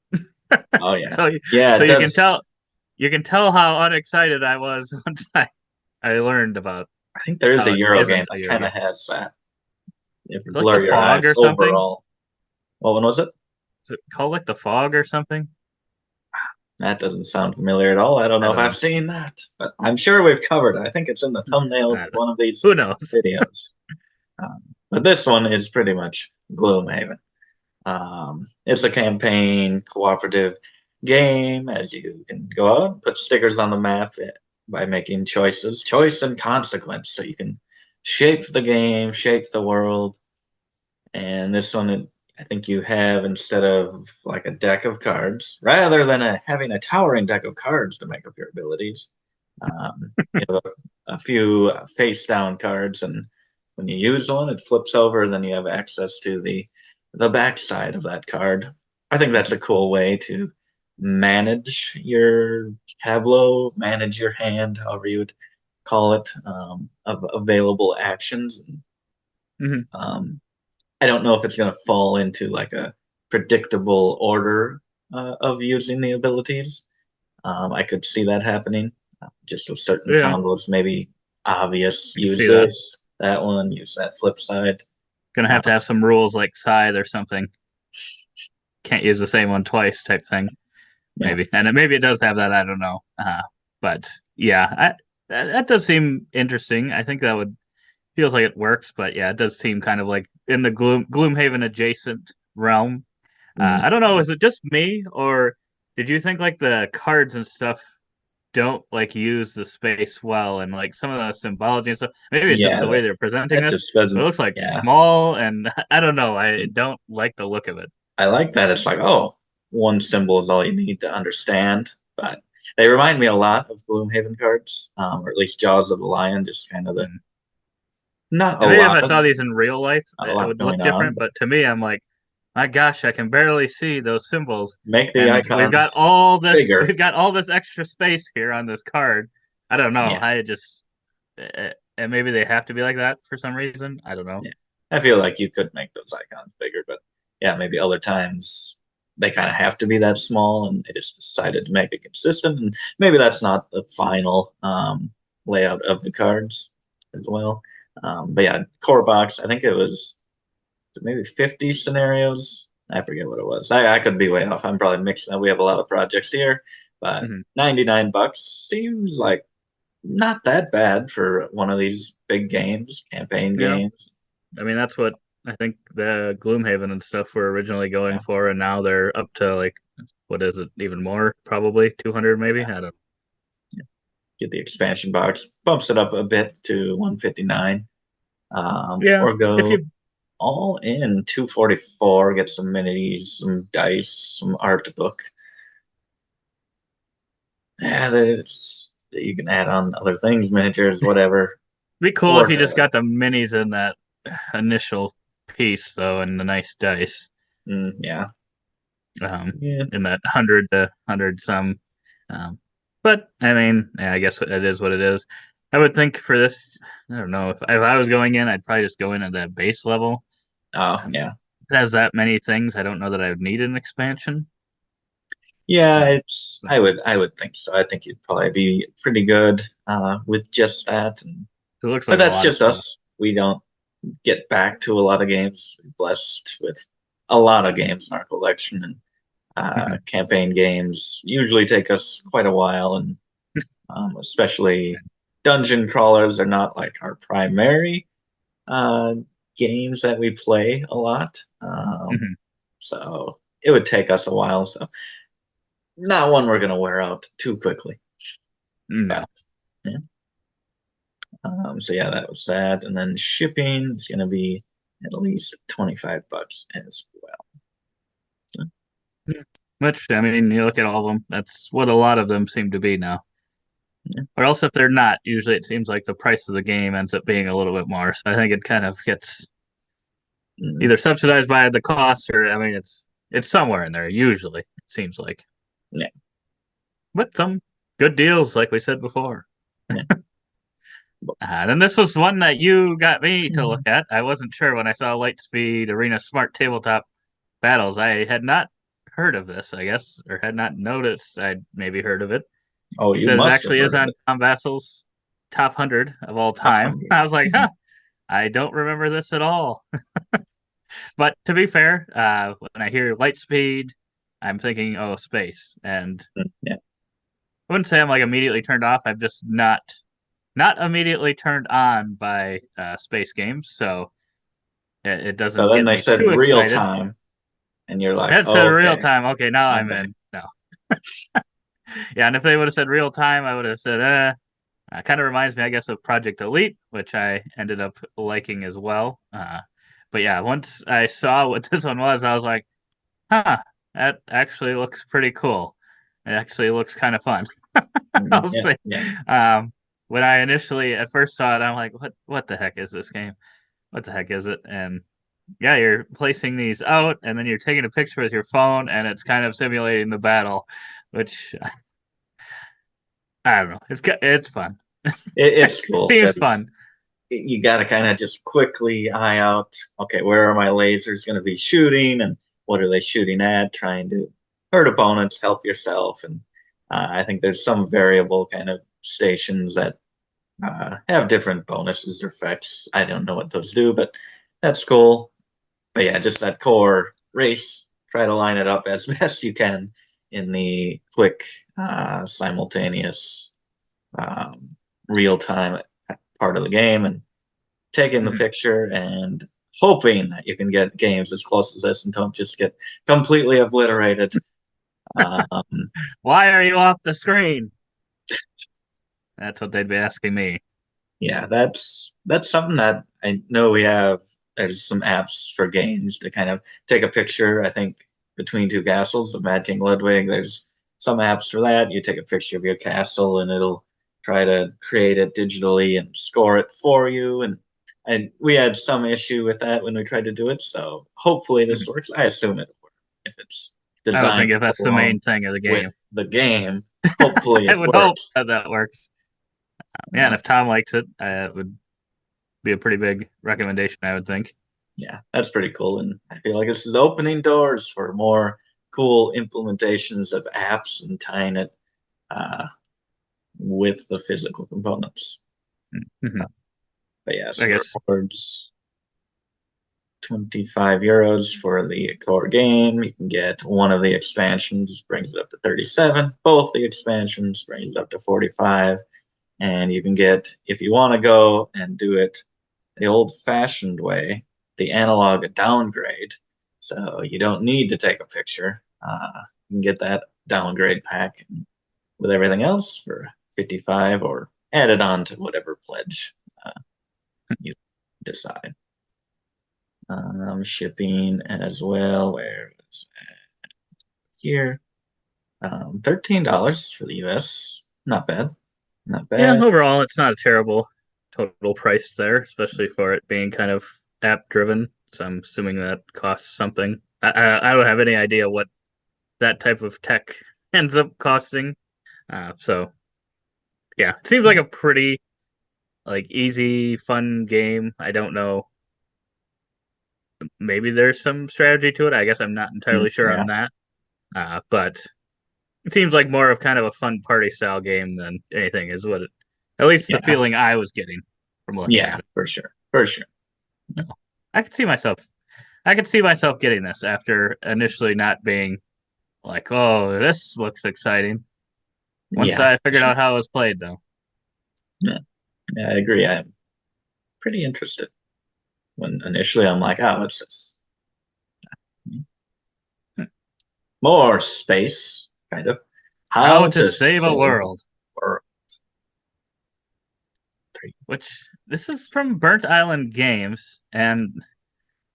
oh yeah, So yeah. so It you can tell does. how unexcited I was once I learned about I think there is how a it Euro game isn't a that Euro kind game. of has that. If you Like the blur your fog eyes or something. overall. What one was it? Is it called like the fog or something? That doesn't sound familiar at all. I don't I know if don't I've know. seen that, but I'm sure we've covered it. I think it's in the thumbnail of one of these Who knows? videos. Um, But this one is pretty much Gloomhaven. It's a campaign cooperative game as you can go out and put stickers on the map by making choices, choice and consequence. So you can shape the game, shape the world. And this one, I think you have, instead of like a deck of cards, rather than having a towering deck of cards to make up your abilities, you have a few face down cards. And when you use one, it flips over, and then you have access to the backside of that card. I think that's a cool way to manage your tableau, manage your hand, however you would call it, of available actions. Mhm. I don't know if it's going to fall into like a predictable order of using the abilities. I could see that happening. Just with certain Yeah, combos, maybe obvious. I can Use see that. this, that one, use that flip side. Gonna Uh, have to have some rules like scythe or something. Can't use the same one twice type thing. yeah, Maybe, and maybe it does have that. I don't know. But yeah, that does seem interesting. I think that would feels like it works, but yeah, it does seem kind of like in the Gloomhaven adjacent realm. mm, I don't know. Is it just me, or did you think like the cards and stuff don't like use the space well, and like some of the symbology and stuff? Maybe it's just yeah. the way they're presenting That this, just but it doesn't. looks like Yeah, small, and I don't know. I don't like the look of it. I like that. It's like, oh, one symbol is all you need to understand. But they remind me a lot of Gloomhaven cards, or at least Jaws of the Lion. Just kind of the Mm. not a And maybe if lot I of saw these in real life, not a it lot would look going on, different. but But to me, I'm like, my gosh, I can barely see those symbols, make the and we've got icons all this, bigger. we've got all this extra space here on this card. I don't know. Yeah, I just, and maybe they have to be like that for some reason. I don't know. yeah. I feel like you could make those icons bigger, but yeah, maybe other times they kind of have to be that small, and they just decided to make it consistent. And maybe that's not the final layout of the cards as well. But yeah, core box. I think it was maybe 50 scenarios. I forget what it was. I could be way off. I'm probably mixing up. We have a lot of projects here, but Hmm. $99 seems like not that bad for one of these big games, campaign Yeah, games. I mean that's what I think the Gloomhaven and stuff were originally going Yeah, for, and now they're up to like, what is it, even more? Probably 200, maybe. yeah. I don't. Get the expansion box, bumps it up a bit to 159, Yeah, or if go you, all in 244. Get some minis, some dice, some art book. Yeah, there's you can add on other things, miniatures, whatever. be cool if For you just to got the minis in that initial piece though, and the nice dice. yeah, um, yeah. in that 100 some. Um, but I mean, yeah, I guess it is what it is. I would think for this, I don't know if I was going in, I'd probably just go in at that base level. Oh Um, yeah, it has that many things. I don't know that I would need an expansion. yeah. Uh, It's I would think so. I think you'd probably be pretty good with just that. it looks But like a that's lot of just stuff. us. We don't get back to a lot of games. We're blessed with a lot of games in our collection, and Mhm. campaign games usually take us quite a while, and especially dungeon crawlers are not like our primary uh, games that we play a lot. Mhm. So it would take us a while. So not one we're gonna wear out too quickly. No. But yeah. So yeah, that was that, and then shipping is gonna be at least $25 as well. So, Yeah. Which, I mean, you look at all of them, that's what a lot of them seem to be now. yeah. Or else if they're not, usually it seems like the price of the game ends up being a little bit more. So I think it kind of gets Mm, either subsidized by the cost, or I mean it's somewhere in there usually, it seems like. yeah, But some good deals like we said before. yeah. But, And this was one that you got me to look at. I wasn't sure when I saw Lightspeed Arena Smart Tabletop Battles. I had not heard of this, I guess, or had not noticed. I'd maybe heard of it. oh, He you said it must have actually is heard of on it. Tom Vassel's top 100 of all Top time. 100. I was like, Mhm. huh, I don't remember this at all. But to be fair, when I hear Lightspeed, I'm thinking, oh, space. And Yeah. I wouldn't say I'm like immediately turned off. I'm just not immediately turned on by space games. So It So doesn't then get they me said too real excited. time, and you're like, That said oh, real okay, time. Okay, now I'm I'm back. in. No. Yeah, and if they would have said real time, I would have said, kind of reminds me, I guess, of Project Elite, which I ended up liking as well. But yeah, once I saw what this one was, I was like, huh, that actually looks pretty cool. It actually looks kind of fun. I'll Yeah, say. yeah. Um, when I initially at first saw it, I'm like, what the heck is this game? What the heck is it? And yeah, you're placing these out, and then you're taking a picture with your phone, and it's kind of simulating the battle, which I don't know. It's fun. It's cool Seems because fun. you got to kind of just quickly eye out, okay, where are my lasers going to be shooting, and what are they shooting at? Trying to hurt opponents, help yourself, and I think there's some variable kind of stations that have different bonuses or effects. I don't know what those do, but that's cool. But yeah, just that core race. Try to line it up as best you can in the quick, simultaneous, um, real time part of the game, and taking the Mhm. picture and hoping that you can get games as close as this and don't just get completely obliterated. Um, Why are you off the screen? That's what they'd be asking me. yeah, that's something that I know we have. There's some apps for games to kind of take a picture. I think between two castles of Mad King Ludwig, there's some apps for that. You take a picture of your castle and it'll try to create it digitally and score it for you. And we had some issue with that when we tried to do it. So hopefully this Mhm. works. I assume it'll work if it's I don't designed think if that's the main along thing of the game. with the game. Hopefully I it would hope works. that that works. Yeah, and if Tom likes it, it would be a pretty big recommendation, I would think. Yeah, that's pretty cool. And I feel like this is opening doors for more cool implementations of apps and tying it uh, with the physical components. Mhm. But yeah, I so the guess. rewards, €25 for the core game. You can get one of the expansions, brings it up to 37. Both the expansions brings it up to 45. And you can get, if you want to go and do it the old-fashioned way, the analog downgrade. So you don't need to take a picture. You can get that downgrade pack with everything else for 55, or add it on to whatever pledge uh, you decide. Shipping as well. Where is it? Here? $13 for the US. Not bad. Not Yeah, bad. overall, it's not a terrible total price there, especially for it being kind of app driven. So I'm assuming that costs something. I don't have any idea what that type of tech ends up costing. So yeah, it seems like a pretty like easy, fun game. I don't know. Maybe there's some strategy to it. I guess I'm not entirely sure Yeah. on that. But it seems like more of kind of a fun party style game than anything is what it, at least the Yeah. feeling I was getting from looking Yeah, at it. for sure. For sure. So I could see myself I could see myself getting this after initially not being like, oh, this looks exciting. Once Yeah, I for figured sure. out how it was played though. Yeah. Yeah, I agree. I'm pretty interested. When initially I'm like, oh, what's this? More space, kind of. How How to to save a save world. Earth. Which this is from Burnt Island Games, and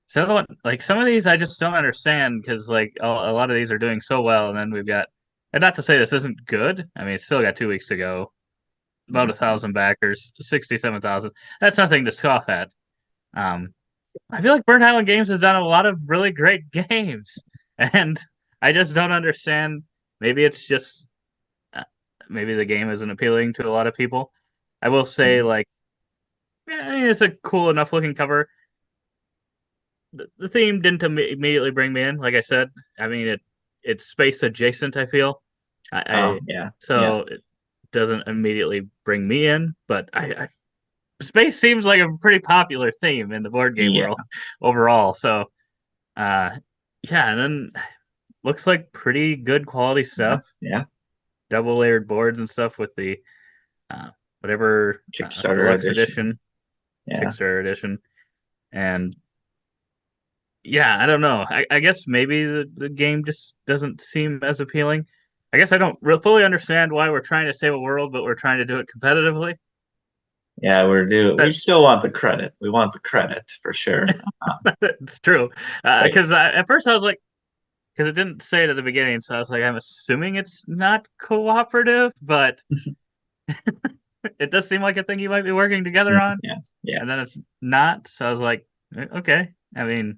so like some of these I just don't understand because like a lot of these are doing so well, and then we've got, and not to say this isn't good. I mean, it's still got 2 weeks to go. About 1,000 backers, 67,000. That's nothing to scoff at. Um, I feel like Burnt Island Games has done a lot of really great games, and I just don't understand. Maybe it's just uh, maybe the game isn't appealing to a lot of people. I will say, like, I mean, it's a cool enough looking cover. The theme didn't immediately bring me in. Like I said, I mean it's space adjacent. I feel, Oh, I yeah. Yeah. so it doesn't immediately bring me in, but space seems like a pretty popular theme in the board game Yeah. world overall. So, uh, yeah, and then looks like pretty good quality Yeah. stuff. Yeah. Double layered boards and stuff with the uh, whatever Kickstarter deluxe edition. edition, Yeah. Kickstarter edition, and yeah, I don't know. I guess maybe the game just doesn't seem as appealing. I guess I don't fully understand why we're trying to save a world, but we're trying to do it competitively. Yeah, we But still want the credit. We want the credit for sure. it's true. But Because at first I was like, because it didn't say it at the beginning, so I was like, I'm assuming it's not cooperative, but it does seem like a thing you might be working together on. yeah, yeah, And then it's not. So I was like, okay. I mean,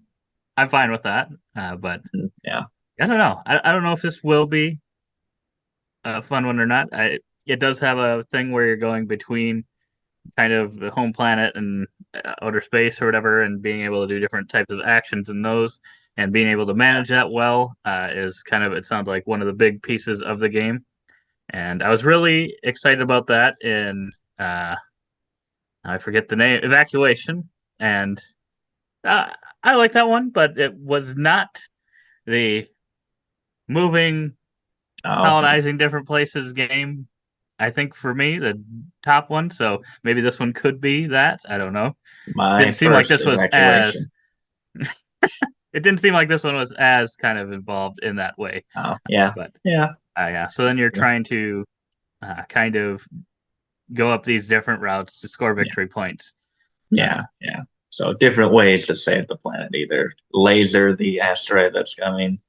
I'm fine with that. But yeah, I don't know. I don't know if this will be a fun one or not. It does have a thing where you're going between kind of the home planet and outer space or whatever, and being able to do different types of actions in those, and being able to yeah. manage that well is kind of, it sounds like one of the big pieces of the game. And I was really excited about that in I forget the name, Evacuation, and uh, I like that one, but it was not the moving, Oh, okay. colonizing different places game. I think for me, the top one. So maybe this one could be that. I don't know. My Didn't seem like first this was as. evacuation. It didn't seem like this one was as kind of involved in that way. Oh, yeah, But yeah, yeah. So then you're trying to kind of go up these different routes to score yeah, victory points. yeah, yeah. So different ways to save the planet: either laser the asteroid that's coming,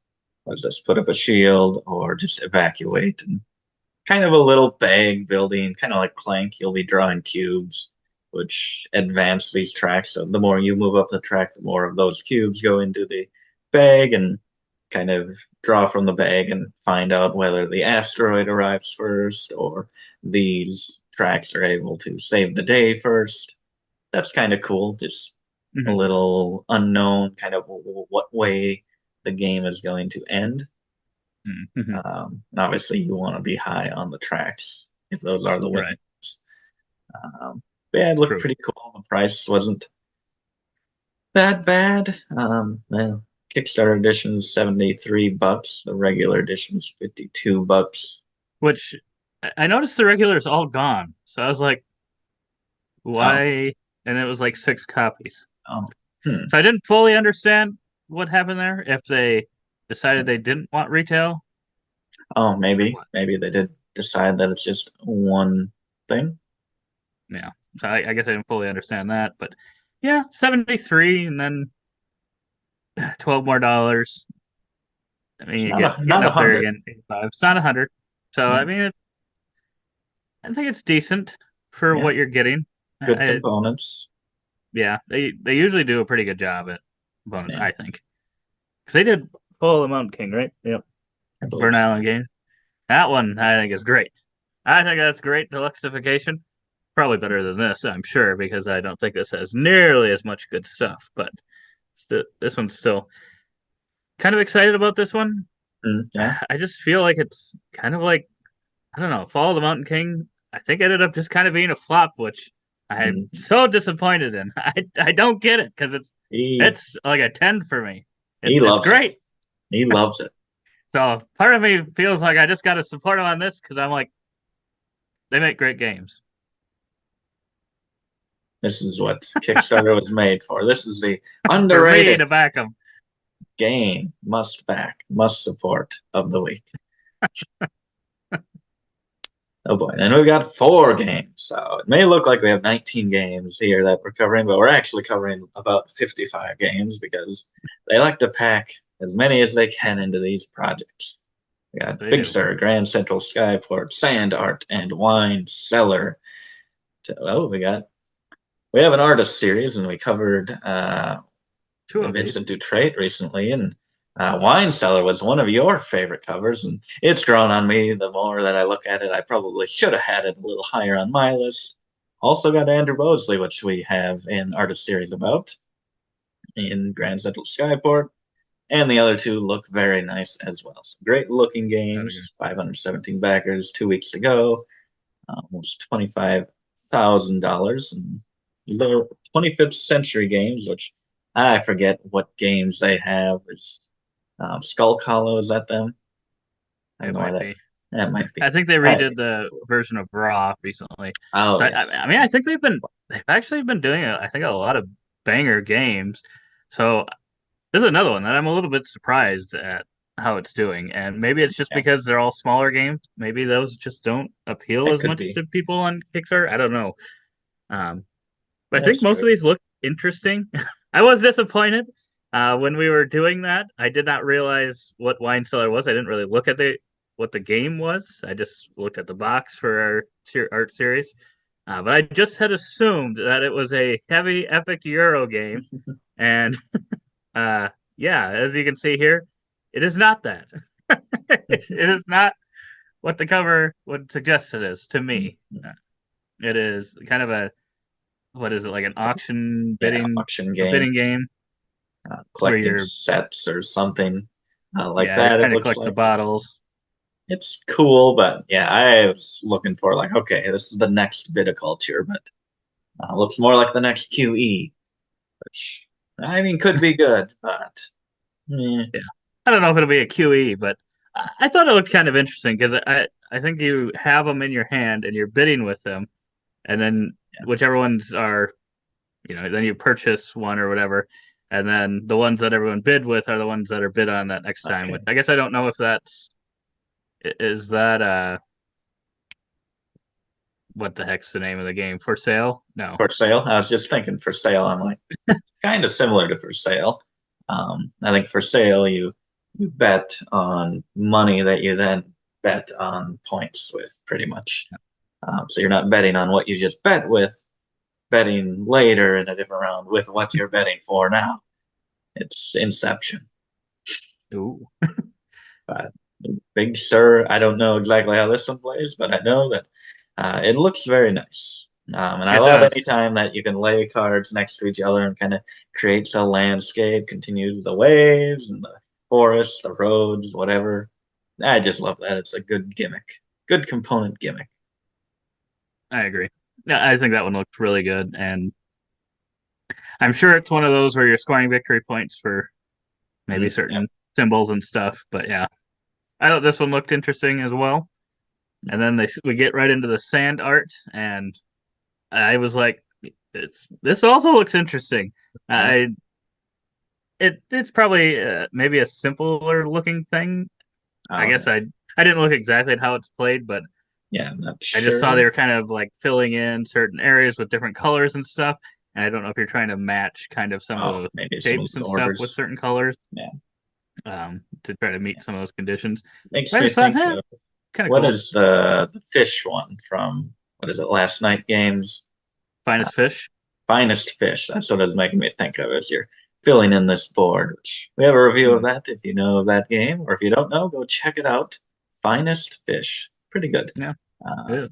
or just put up a shield, or just evacuate. And kind of a little bag building, kind of like Plank. You'll be drawing cubes, which advance these tracks. So the more you move up the track, the more of those cubes go into the bag, and kind of draw from the bag and find out whether the asteroid arrives first or these tracks are able to save the day first. That's kind of cool. Just a Mhm. little unknown, kind of what way the game is going to end. Mhm. And obviously, you want to be high on the tracks if those are the Right. winners. But yeah, it looked True. pretty cool. The price wasn't that bad. Well, Kickstarter edition is $73. The regular edition is $52. Which I noticed the regular is all gone. So I was like, Oh, why? And it was like 6 copies. oh, hmm. So I didn't fully understand what happened there. If they decided they didn't want retail Oh, or maybe, what. maybe they did decide that it's just one thing. Yeah. So I guess I didn't fully understand that. But yeah, 73 and then $12 more. I mean, It's you not get a getting not a up there hundred. again. 85. It's not 100. So Yeah, I mean, I think it's decent for yeah. what you're getting. Good I, components. yeah, they usually do a pretty good job at bonus, Yeah, I think. Because they did Pull the Mountain King, right? Yep. I believe Burn so. Island game. That one I think is great. I think that's great deluxification. Probably better than this, I'm sure, because I don't think this has nearly as much good stuff. But this one's still kind of excited about this one. Yeah. I just feel like it's kind of like, I don't know, Fall of the Mountain King. I think ended up just kind of being a flop, which I'm Mm. so disappointed in. I don't get it because He it's like a 10 for me. he It's loves it. great. He loves it. So part of me feels like I just got to support them on this because I'm like, they make great games. This is what Kickstarter was made for. This is the For me underrated to back them. game must back, must support of the week. Oh boy. And we've got 4 games. So it may look like we have 19 games here that we're covering, but we're actually covering about 55 games because they like to pack as many as they can into these projects. We got They Big do. Sur, Grand Central Skyport, Sand Art, and Wine Cellar. Oh, we have an artist series, and we covered 2 of these. Vincent Dutrait recently, and Wine Cellar was one of your favorite covers, and it's grown on me. The more that I look at it, I probably should have had it a little higher on my list. Also got Andrew Bosley, which we have an artist series about in Grand Central Skyport, and the other two look very nice as well. So great looking Okay. games, 517 backers, 2 weeks to go, almost $25,000, and little 25th century games, which I forget what games they have. Is Skull Hollow, is that them? I don't It know why might that be. that might be. I think they Hey. redid the version of Raw recently. Oh So yes. I mean, I think they've actually been doing I think a lot of banger games. So This is another one that I'm a little bit surprised at how it's doing, and maybe it's just Yeah, because they're all smaller games. Maybe those just don't appeal it as could much be. to people on Kickstarter. I don't know. Um, but I think That's most of true. these look interesting. I was disappointed when we were doing that. I did not realize what Wine Cellar was. I didn't really look at the what the game was. I just looked at the box for our art series. But I just had assumed that it was a heavy epic Euro game, and uh, yeah, as you can see here, it is not that. It is not what the cover would suggest it is to me. It is kind of a what is it, like an auction Yeah, bidding auction a game, bidding game where collecting you're sets or something like yeah, you're that. It trying to looks collect the like bottles. it's cool, but yeah, I was looking for like, okay, this is the next viticulture, but looks more like the next QE, which I mean could be good, but eh, Yeah, I don't know if it'll be a QE, but I thought it looked kind of interesting because I think you have them in your hand and you're bidding with them, and then yeah, whichever ones are, then you purchase one or whatever, and then the ones that everyone bid with are the ones that are bid on that next time. Which okay. I guess I don't know if is that what the heck's the name of the game, for sale? No. For sale, I was just thinking for sale. I'm like, kind of similar to for sale. I think for sale, you bet on money that you then bet on points with, pretty much. So you're not betting on what you just bet with, betting later in a different round with what you're betting for now. It's Inception. Ooh, But Big Sur, I don't know exactly how this one plays, but I know that it looks very nice. And I it love any does. time that you can lay cards next to each other and kind of creates a landscape, continues the waves and the forests, the roads, whatever. I just love that. It's a good gimmick, good component gimmick. I agree. Yeah, I think that one looked really good, and I'm sure it's one of those where you're scoring victory points for maybe Yeah. certain symbols and stuff. But yeah, I thought this one looked interesting as well. And then we get right into the sand art, and I was like, this also looks interesting. Yeah. I it's probably maybe a simpler looking thing. I Oh, guess yeah. I didn't look exactly at how it's played, but Yeah, I'm not I just saw they sure. were kind of like filling in certain areas with different colors and stuff. And I don't know if you're trying to match kind of some of Oh, the maybe some of shapes the and stuff with orders. certain colors Yeah. to try to meet some of those conditions. Makes But I me just thought, think of kind of what cool. is the fish one from what is it, Last Night Games? Uh, Finest fish. Finest Fish. That's what it's making me think of as you're filling in this board. Which we have a review of Mm, that. If you know of that game, or if you don't know, go check it out. Finest Fish. Pretty good. yeah, it Uh, is.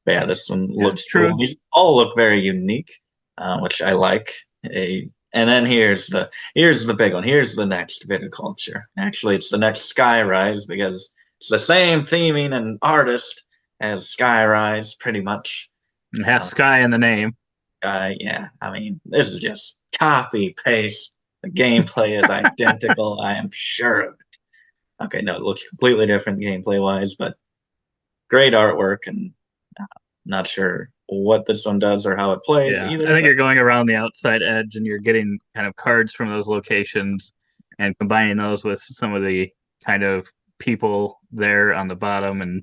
but yeah, this one Yeah, looks true. cool. These all look very unique, which I like. And then here's the big one. Here's the next viticulture. Actually, it's the next Skyrise because it's the same theming and artist as Skyrise, pretty much. It has Uh, sky in the name. yeah, I mean, this is just copy paste. The gameplay is identical. I am sure of it. Okay, no, it looks completely different gameplay wise, but great artwork, and uh, not sure what this one does or how it plays Yeah, I either. think But you're going around the outside edge and you're getting kind of cards from those locations and combining those with some of the kind of people there on the bottom and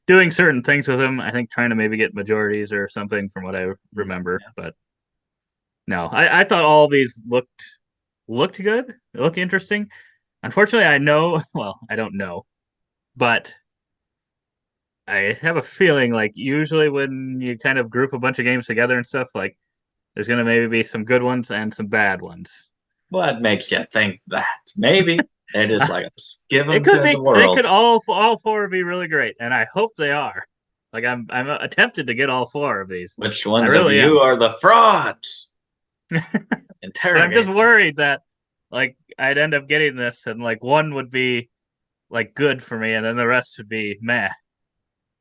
doing certain things with them. I think trying to maybe get majorities or something from what I remember. yeah, But no, I thought all these looked good. They look interesting. Unfortunately, I know, well, I don't know, but I have a feeling like usually when you kind of group a bunch of games together and stuff, like there's gonna maybe be some good ones and some bad ones. what makes you think that? Maybe they're just like, let's give It them could to the be. They world. could all four be really great, and I hope they are. Like I'm attempted to get all four of these. Which I ones of really you am. are the frauds? But I'm just Interrogate them. worried that like I'd end up getting this and like one would be like good for me and then the rest would be meh.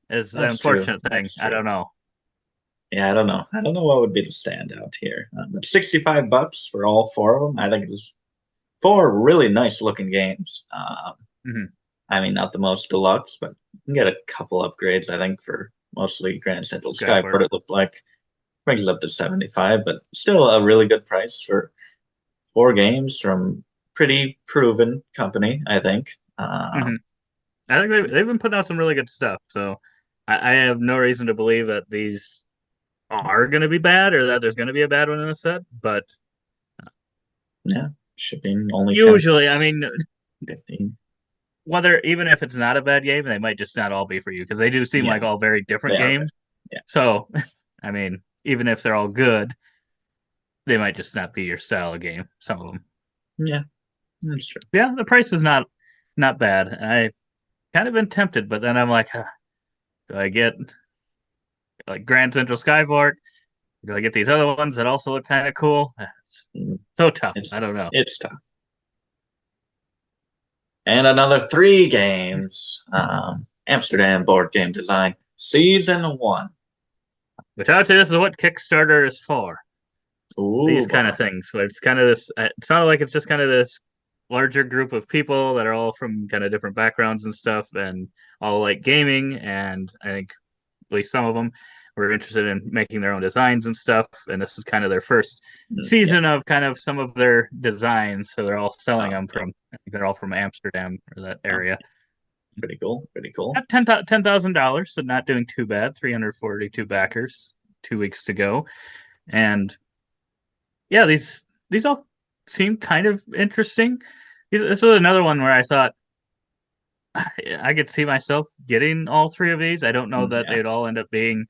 Is the That's true. unfortunate thing. That's I true. don't know. Yeah, I don't know. I don't know what would be the standout here. But $65 for all four of them. I think it's four really nice looking games. Hmm. I mean, not the most deluxe, but you can get a couple upgrades, I think, for mostly Grand Central Skyport. Skyport. It looked like brings it up to 75, but still a really good price for four games from pretty proven company, I think. I think they've been putting out some really good stuff. So I have no reason to believe that these are going to be bad or that there's going to be a bad one in the set. But Yeah, shipping only 10 usually, I bucks, mean, 15. whether even if it's not a bad game, they might just not all be for you because they do seem Yeah, like all very they different are. games. Yeah, So, I mean, even if they're all good, they might just not be your style of game. Some of them. yeah, that's true. Yeah, the price is not bad. I kind of been tempted, but then I'm like, huh, do I get like Grand Central Skyport? Do I get these other ones that also look kind of cool? It's Mm, so tough. It's I don't know. it's tough. And another 3 games. Amsterdam board game design season 1. But I would say this is what Kickstarter is for. Ooh, These kind boy. of things. Where it's kind of this. It's not like it's just kind of this larger group of people that are all from kind of different backgrounds and stuff, and all like gaming. And I think at least some of them were interested in making their own designs and stuff. And this is kind of their first Yeah. season of kind of some of their designs. So they're all selling Oh, them yeah. from. I think they're all from Amsterdam or that Oh, area. pretty cool. Pretty cool. At $10,000, so not doing too bad. 342 backers, 2 weeks to go, and yeah, these all seem kind of interesting. This was another one where I thought I could see myself getting all 3 of these. I don't know that Yeah. they'd all end up being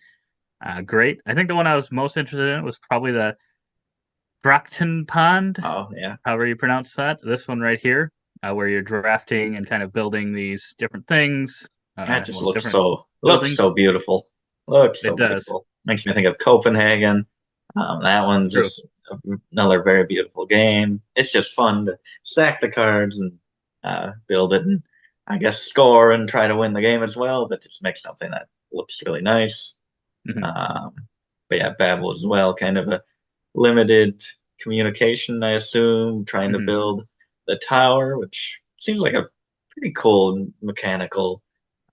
great. I think the one I was most interested in was probably the Brockton Pond, Oh, yeah. however you pronounce that. This one right here, where you're drafting and kind of building these different things, That just different looks buildings. so beautiful. Looks It so does. beautiful. Makes me think of Copenhagen. That one's True. just another very beautiful game. It's just fun to stack the cards and build it, and I guess score and try to win the game as well. But just make something that looks really nice. Hmm. Um, but yeah, Babel as well. Kind of a limited communication, I assume. Trying to Hmm. build the tower, which seems like a pretty cool mechanical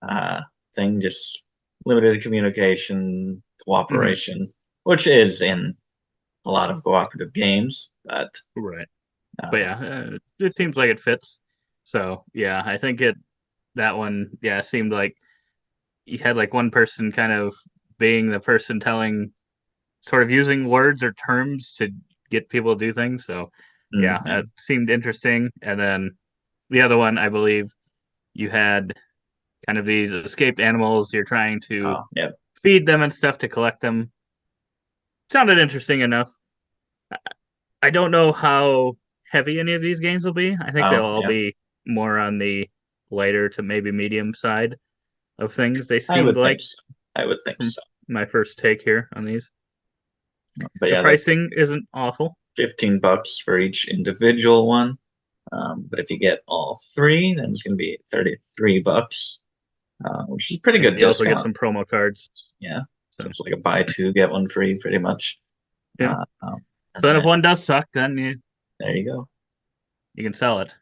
uh, thing. Just limited communication, Hmm. cooperation, which is in a lot of cooperative games. But Right. But uh, yeah, it seems seems like it fits. So yeah, I think that one, yeah, seemed like you had like one person kind of being the person telling, sort of using words or terms to get people to do things. So yeah, yeah. it seemed interesting. And then the other one, I believe, you had kind of these escaped animals. You're trying to Oh, yeah. feed them and stuff to collect them. Sounded interesting enough. I don't know how heavy any of these games will be. I think they'll Oh, all yeah. be more on the lighter to maybe medium side of things. They I seemed would think like so. I would think from so. my first take here on these. But The yeah, the pricing isn't awful. $15 for each individual one. But if you get all 3, then it's going to be $33, which is a pretty good You also get discount. some promo cards. Yeah, so So it's like a buy 2 get 1 free, pretty much. yeah. And So then if then one does suck, then there you go. you can sell it.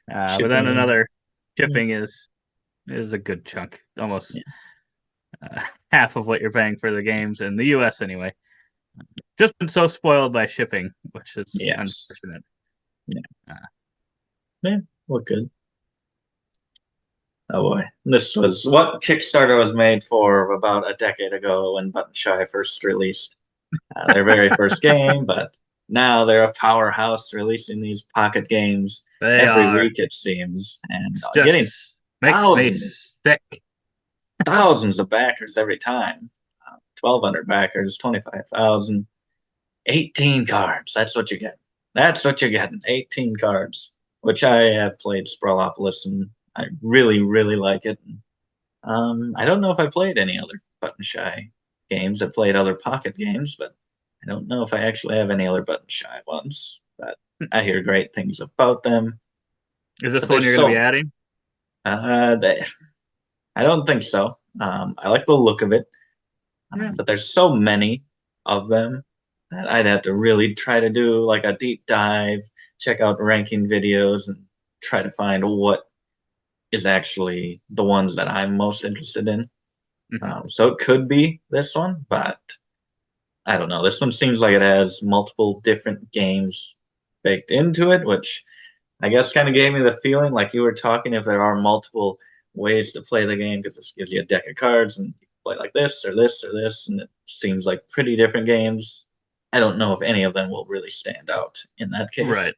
And But then shipping, another yeah, shipping is a good chunk, almost yeah, half of what you're paying for the games in the U.S. anyway. Just been so spoiled by shipping, which is yes, unfortunate. yeah, Uh, yeah, look good. Oh boy, this was what Kickstarter was made for about a decade ago when Button Shy first released their very first game, but now they're a powerhouse releasing these pocket games they every are. week, it seems, and It's getting just makes me thousands, sick. thousands of backers every time. 1,200 backers, 25,000, 18 cards. That's what you get. That's what you're getting. 18 cards, which I have played Sprawlopolis, and I really, really like it. I don't know if I played any other Button Shy games. I played other pocket games, but I don't know if I actually have any other Button Shy ones. But I hear great things about them. Is this But the one there's you're going to be so adding? they, I don't think so. I like the look of it, Yeah. but there's so many of them that I'd have to really try to do like a deep dive, check out ranking videos, and try to find what is actually the ones that I'm most interested in. Hmm. So it could be this one, but I don't know. This one seems like it has multiple different games baked into it, which I guess kind of gave me the feeling like you were talking if there are multiple ways to play the game, because this gives you a deck of cards and you can play like this or this or this, and it seems like pretty different games. I don't know if any of them will really stand out in that case. Right.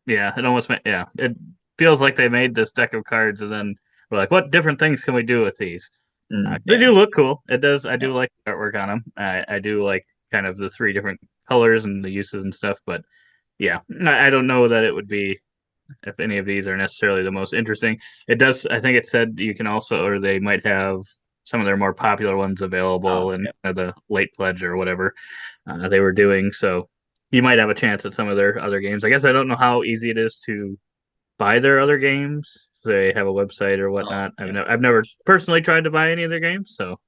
Yeah, it almost it feels like they made this deck of cards and then we're like, what different things can we do with these? They do look cool. It does. I do like the artwork on them. I do like kind of the 3 different colors and the uses and stuff. But yeah, I don't know that it would be if any of these are necessarily the most interesting. It does. I think it said you can also, or they might have some of their more popular ones available in the late pledge or whatever they were doing. So you might have a chance at some of their other games. I guess I don't know how easy it is to buy their other games. They have a website or whatnot. I've never personally tried to buy any of their games, so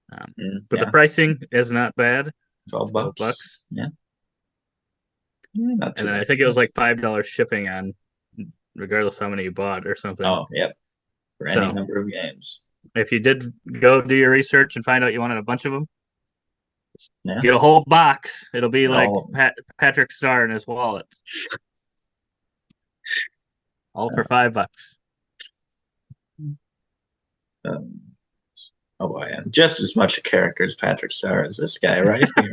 but the pricing is not bad. 12 bucks. Yeah. Not too bad. I think it was like $5 shipping on regardless how many you bought or something. Oh, yep. For any number of games. If you did go do your research and find out you wanted a bunch of them, get a whole box. It'll be like Patrick Star in his wallet. All for $5. Oh boy, I'm just as much a character as Patrick Star as this guy right here.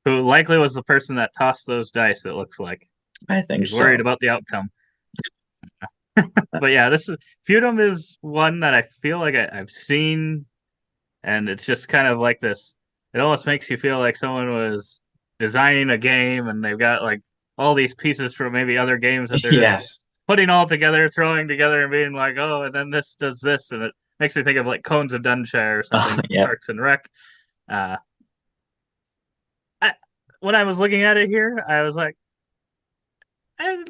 Who likely was the person that tossed those dice, it looks like. I think he's worried about the outcome. But yeah, this is Feudum is one that I feel like I've seen, and it's just kind of like this. It almost makes you feel like someone was designing a game, and they've got like all these pieces from maybe other games that they're just putting all together, throwing together, and being like, oh, and then this does this, and it makes me think of like Cones of Dunshire or something, Parks and Rec. When I was looking at it here, I was like, and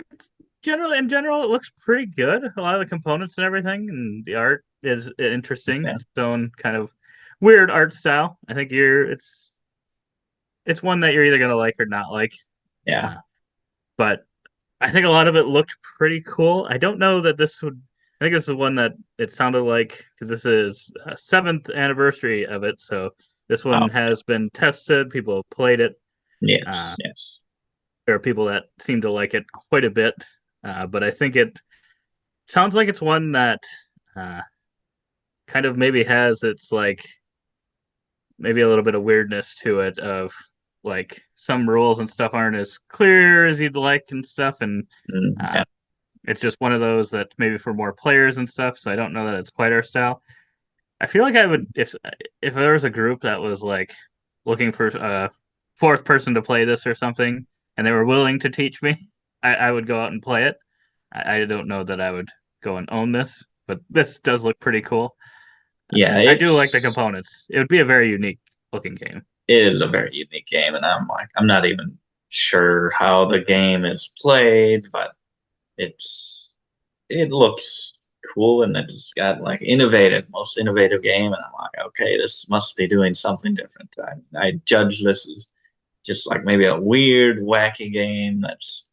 in general, it looks pretty good. A lot of the components and everything, and the art is interesting. It's its own kind of weird art style. I think it's one that you're either gonna like or not like. Yeah. But I think a lot of it looked pretty cool. I don't know that this would. I think this is one that it sounded like, because this is a 7th anniversary of it, so this one has been tested. People have played it. Yes. There are people that seem to like it quite a bit, but I think it sounds like it's one that kind of maybe has its like maybe a little bit of weirdness to it, of like some rules and stuff aren't as clear as you'd like and stuff, and it's just one of those that maybe for more players and stuff. So I don't know that it's quite our style. I feel like I would if there was a group that was like looking for a 4th person to play this or something, and they were willing to teach me, I would go out and play it. I don't know that I would go and own this, but this does look pretty cool. Yeah, I do like the components. It would be a very unique looking game. It is a very unique game, and I'm not even sure how the game is played, but it looks cool, and it's got like most innovative game, and I'm like, okay, this must be doing something different. I judge this as just like maybe a weird, wacky game that's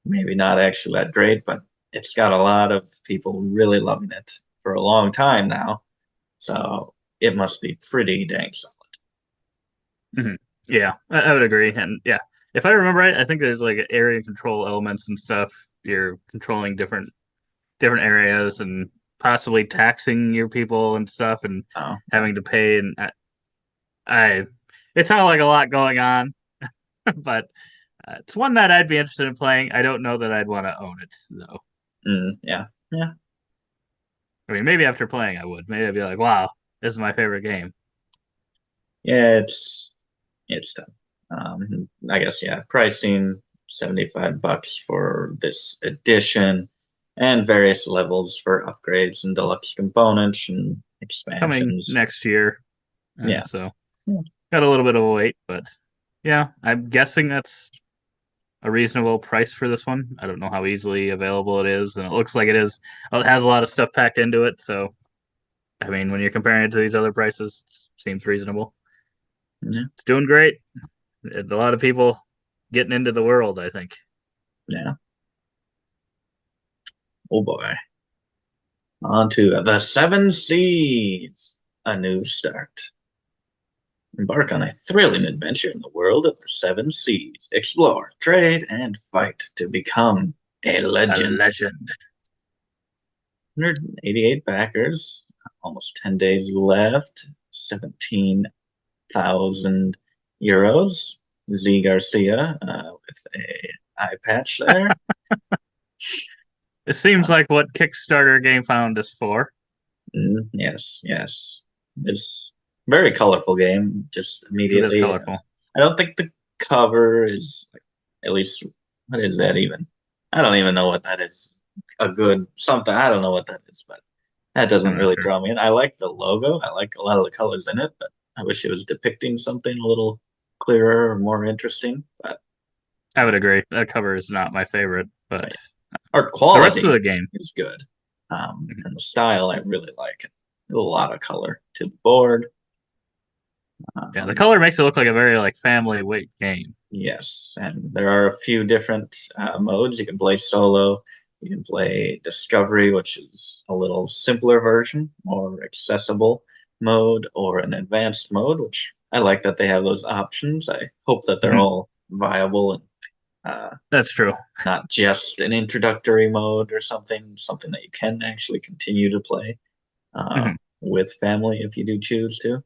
maybe not actually that great, but it's got a lot of people really loving it for a long time now. So it must be pretty dang solid. Mm-hmm. Yeah, I would agree. And yeah, if I remember right, I think there's like area control elements and stuff. You're controlling different areas and possibly taxing your people and stuff, and having to pay. And it sounded like a lot going on, but it's one that I'd be interested in playing. I don't know that I'd want to own it though. Yeah. I mean, maybe after playing, I would. Maybe I'd be like, "Wow, this is my favorite game." Yeah, it's tough. I guess pricing $75 for this edition, and various levels for upgrades and deluxe components and expansions. Coming next year. So got a little bit of a wait, but yeah, I'm guessing that's a reasonable price for this one. I don't know how easily available it is, and it looks like it is. It has a lot of stuff packed into it, so I mean, when you're comparing it to these other prices, it seems reasonable. Yeah. It's doing great. A lot of people getting into the world, I think. Yeah. Oh boy. On to the 7 Seas. A new start. Embark on a thrilling adventure in the world of the seven seas. Explore, trade, and fight to become a A legend. legend. 188 backers, almost 10 days left, 17,000 euros. Z Garcia with a eye patch there. It seems like what Kickstarter Game Found is for. Yes, yes. It's a very colorful game, just It is immediately. colorful. I don't think the cover is, at least, what is that even? I don't even know what that is. A good something. I don't know what that is, but that doesn't I'm not really sure. draw me in. I like the logo. I like a lot of the colors in it, but I wish it was depicting something a little clearer or more interesting. But I would agree. That cover is not my favorite, but art the rest of quality the game is good. And the style I really like. A lot of color to the board. Yeah, the color makes it look like a very like family weight game. Yes, and there are a few different modes. You can play solo. You can play Discovery, which is a little simpler version, more accessible mode, or an advanced mode, which I like that they have those options. I hope that they're Mhm. all viable and That's true. not just an introductory mode or something that you can actually continue to play Mhm. with family if you do choose to.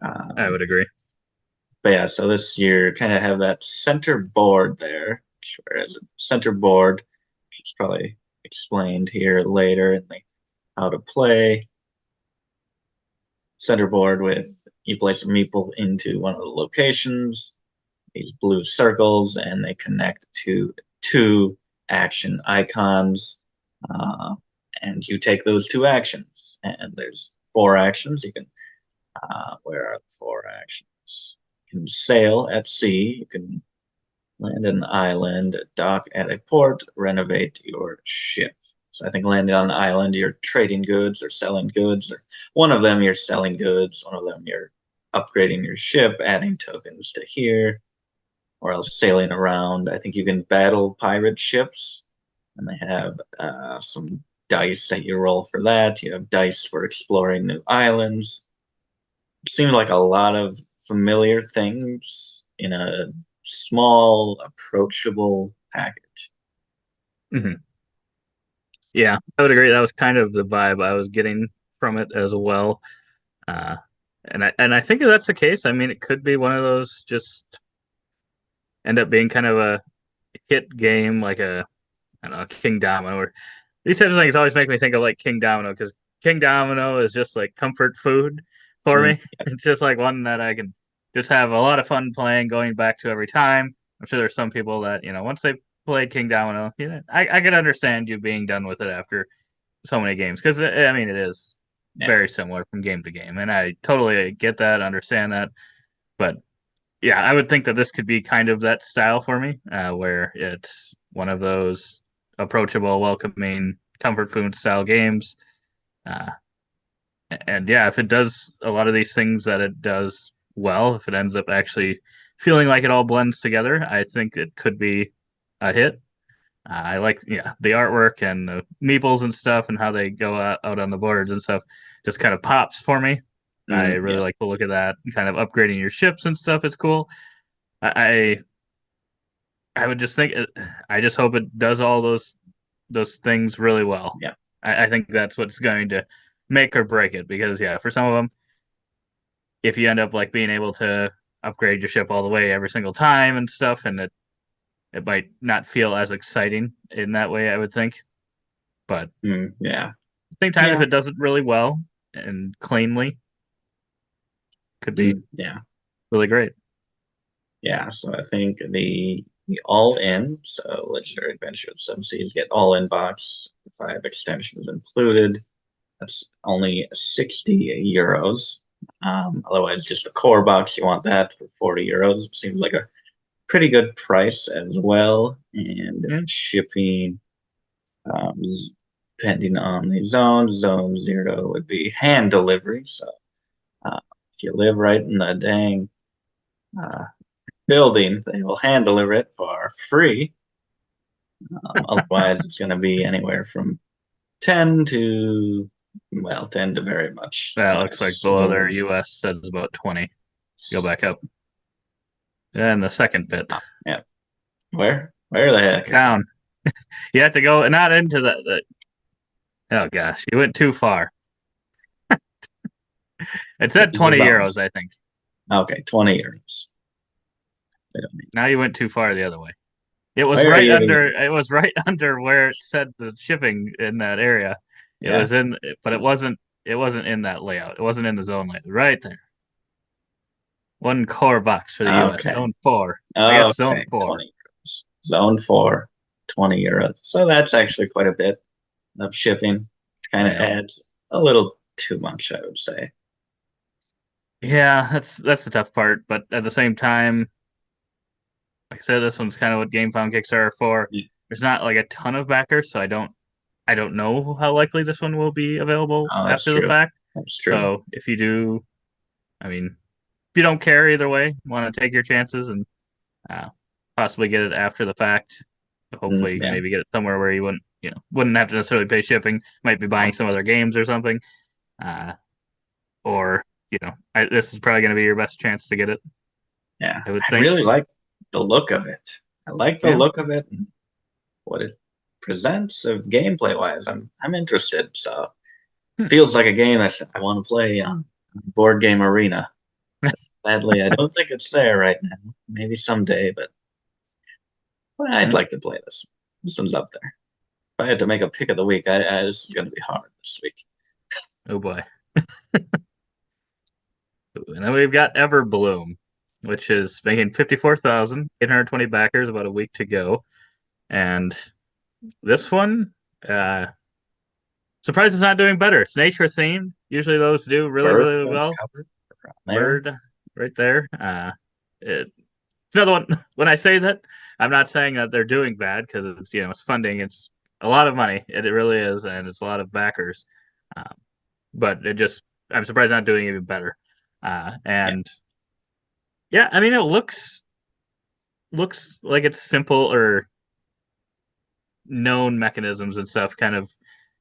I would agree. But yeah, so this year kind of have that center board there, whereas a center board, which is probably explained here later in the how to play. Center board with you place a meeple into one of the locations, these blue circles, and they connect to two action icons, uh, and you take those two actions. And there's four actions. You can where are the four actions? You can sail at sea. You can land an island, dock at a port, renovate your ship. So I think landing on an island, you're trading goods or selling goods, or one of them you're selling goods, one of them you're upgrading your ship, adding tokens to here, or else sailing around. I think you can battle pirate ships, and they have some dice that you roll for that. You have dice for exploring new islands. It seemed like a lot of familiar things in a small, approachable package. Mhm. Yeah, I would agree. That was kind of the vibe I was getting from it as well. Uh, and I think if that's the case, I mean, it could be one of those just end up being kind of a hit game, like a I don't know, King Domino. Or these types of things always make me think of like King Domino because King Domino is just like comfort food for me. Yeah. It's just like one that I can just have a lot of fun playing, going back to every time. I'm sure there's some people that once they've played King Domino, I can understand you being done with it after so many games because I mean it is Yeah. very similar from game to game, and I totally get that, understand that. But yeah, I would think that this could be kind of that style for me, where it's one of those approachable, welcoming, comfort food style games. Uh, and yeah, if it does a lot of these things that it does well, if it ends up actually feeling like it all blends together, I think it could be a hit. I like, yeah, the artwork and the meeples and stuff and how they go out on the boards and stuff just kind of pops for me. I really Yeah. like the look of that. Kind of upgrading your ships and stuff is cool. I I would just think I just hope it does all those things really well. Yeah. I think that's what's going to make or break it because yeah, for some of them, if you end up like being able to upgrade your ship all the way every single time and stuff, and it might not feel as exciting in that way, I would think. But at Yeah. the same time, if Yeah. it does it really well and cleanly, could be Yeah. really great. Yeah. So I think the all in, so Legendary Adventure of Seven Seas get all in box, 5 extensions included. That's only 60 euros. Otherwise, just a core box, you want that for 40 euros. It seems like a pretty good price as well. And Yeah. shipping, um, depending on the zone 0 would be hand delivery. So uh, if you live right in the dang uh, building, they will hand deliver it for free. Otherwise, it's going to be anywhere from 10 to, well, 10 to very much That looks like less. below So their US says about 20. Go back up. And the second bit. Yeah. Where the heck? Down. You have to go not into the. Oh gosh, you went too far. It said 20 euros, I think. Okay, 20 euros. Now you went too far the other way. It was Where right are under. you? It was right under where it said the shipping in that area. It Yeah. was in, but it wasn't. It wasn't in that layout. It wasn't in the zone layout. Right there. One core box for the U.S. Okay. Zone 4. I guess Zone 4. 20 euros. Zone 4, 20 euros. So that's actually quite a bit of shipping. Kind of adds a little too much, I would say. Yeah, that's the tough part. But at the same time, like I said, this one's kind of what GameFound Kickstarter for. Yeah. There's not like a ton of backers, so I don't know how likely this one will be available That's after the true. fact. That's true. So if you do, I mean, if you don't care either way, want to take your chances and possibly get it after the fact. Hopefully, maybe get it somewhere where you wouldn't have to necessarily pay shipping. Might be buying some other games or something, or this is probably going to be your best chance to get it. Yeah, I would I think. really like the look of it. I like the look of it and what it presents of gameplay wise. I'm interested. So it feels like a game that I want to play on Board Game Arena. Sadly, I don't think it's there right now. Maybe someday, but I'd like to play this. This one's up there. If I had to make a pick of the week, this is going to be hard this week. Oh boy. And then we've got Everbloom, which is making 54,820 backers, about a week to go. And this one, surprised it's not doing better. It's nature themed. Usually those do really well. Bird right there. It's another one. When I say that, I'm not saying that they're doing bad because it's funding. It's a lot of money. It really is, and it's a lot of backers. But I'm surprised not doing even better. And I mean, it looks like it's simple or known mechanisms and stuff, kind of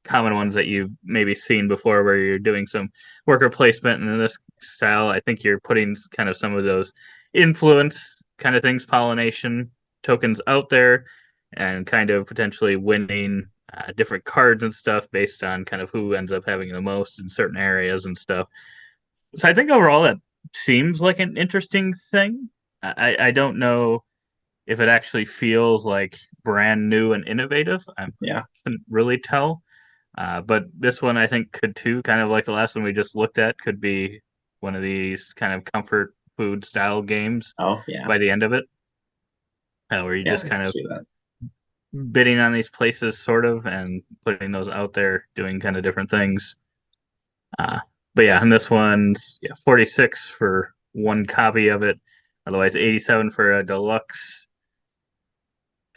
common ones that you've maybe seen before, where you're doing some worker placement. And in this style, I think you're putting kind of some of those influence kind of things, pollination tokens out there, and kind of potentially winning different cards and stuff based on kind of who ends up having the most in certain areas and stuff. So I think overall that seems like an interesting thing. I don't know if it actually feels like brand new and innovative. I couldn't really tell. But this one I think could too, kind of like the last one we just looked at, could be one of these kind of comfort food style games. By the end of it, where you just kind of bidding on these places, sort of, and putting those out there, doing kind of different things. But yeah, and this one's 46 for one copy of it. Otherwise, 87 for a deluxe.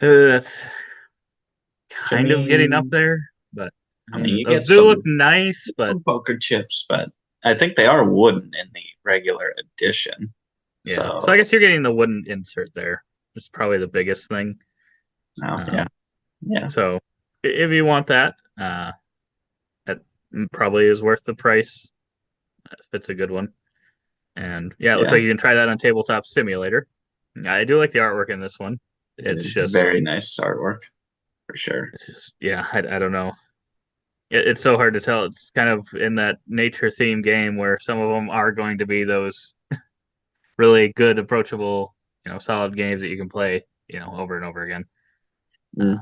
That's kind of getting up there, but I mean, you those get do look nice, but some poker chips, but I think they are wooden in the regular edition. Yeah, so I guess you're getting the wooden insert there. It's probably the biggest thing. Yeah. So if you want that, that probably is worth the price if it's a good one. And it looks like you can try that on Tabletop Simulator. I do like the artwork in this one. It's just very nice artwork, for sure. It's just, I don't know. It's so hard to tell. It's kind of in that nature theme game where some of them are going to be those really good, approachable, solid games that you can play, over and over again.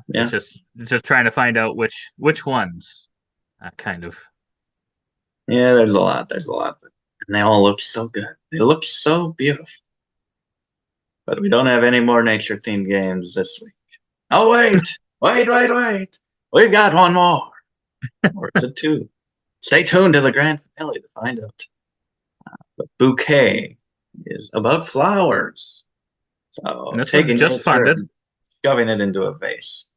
It's just trying to find out which ones, kind of. Yeah, there's a lot, and they all look so good. They look so beautiful. But we don't have any more nature themed games this week. Oh wait! We've got one more. Or is it two? Stay tuned to the grand finale to find out. But Bouquet is about flowers. So and this taking just funded, shoving it into a vase.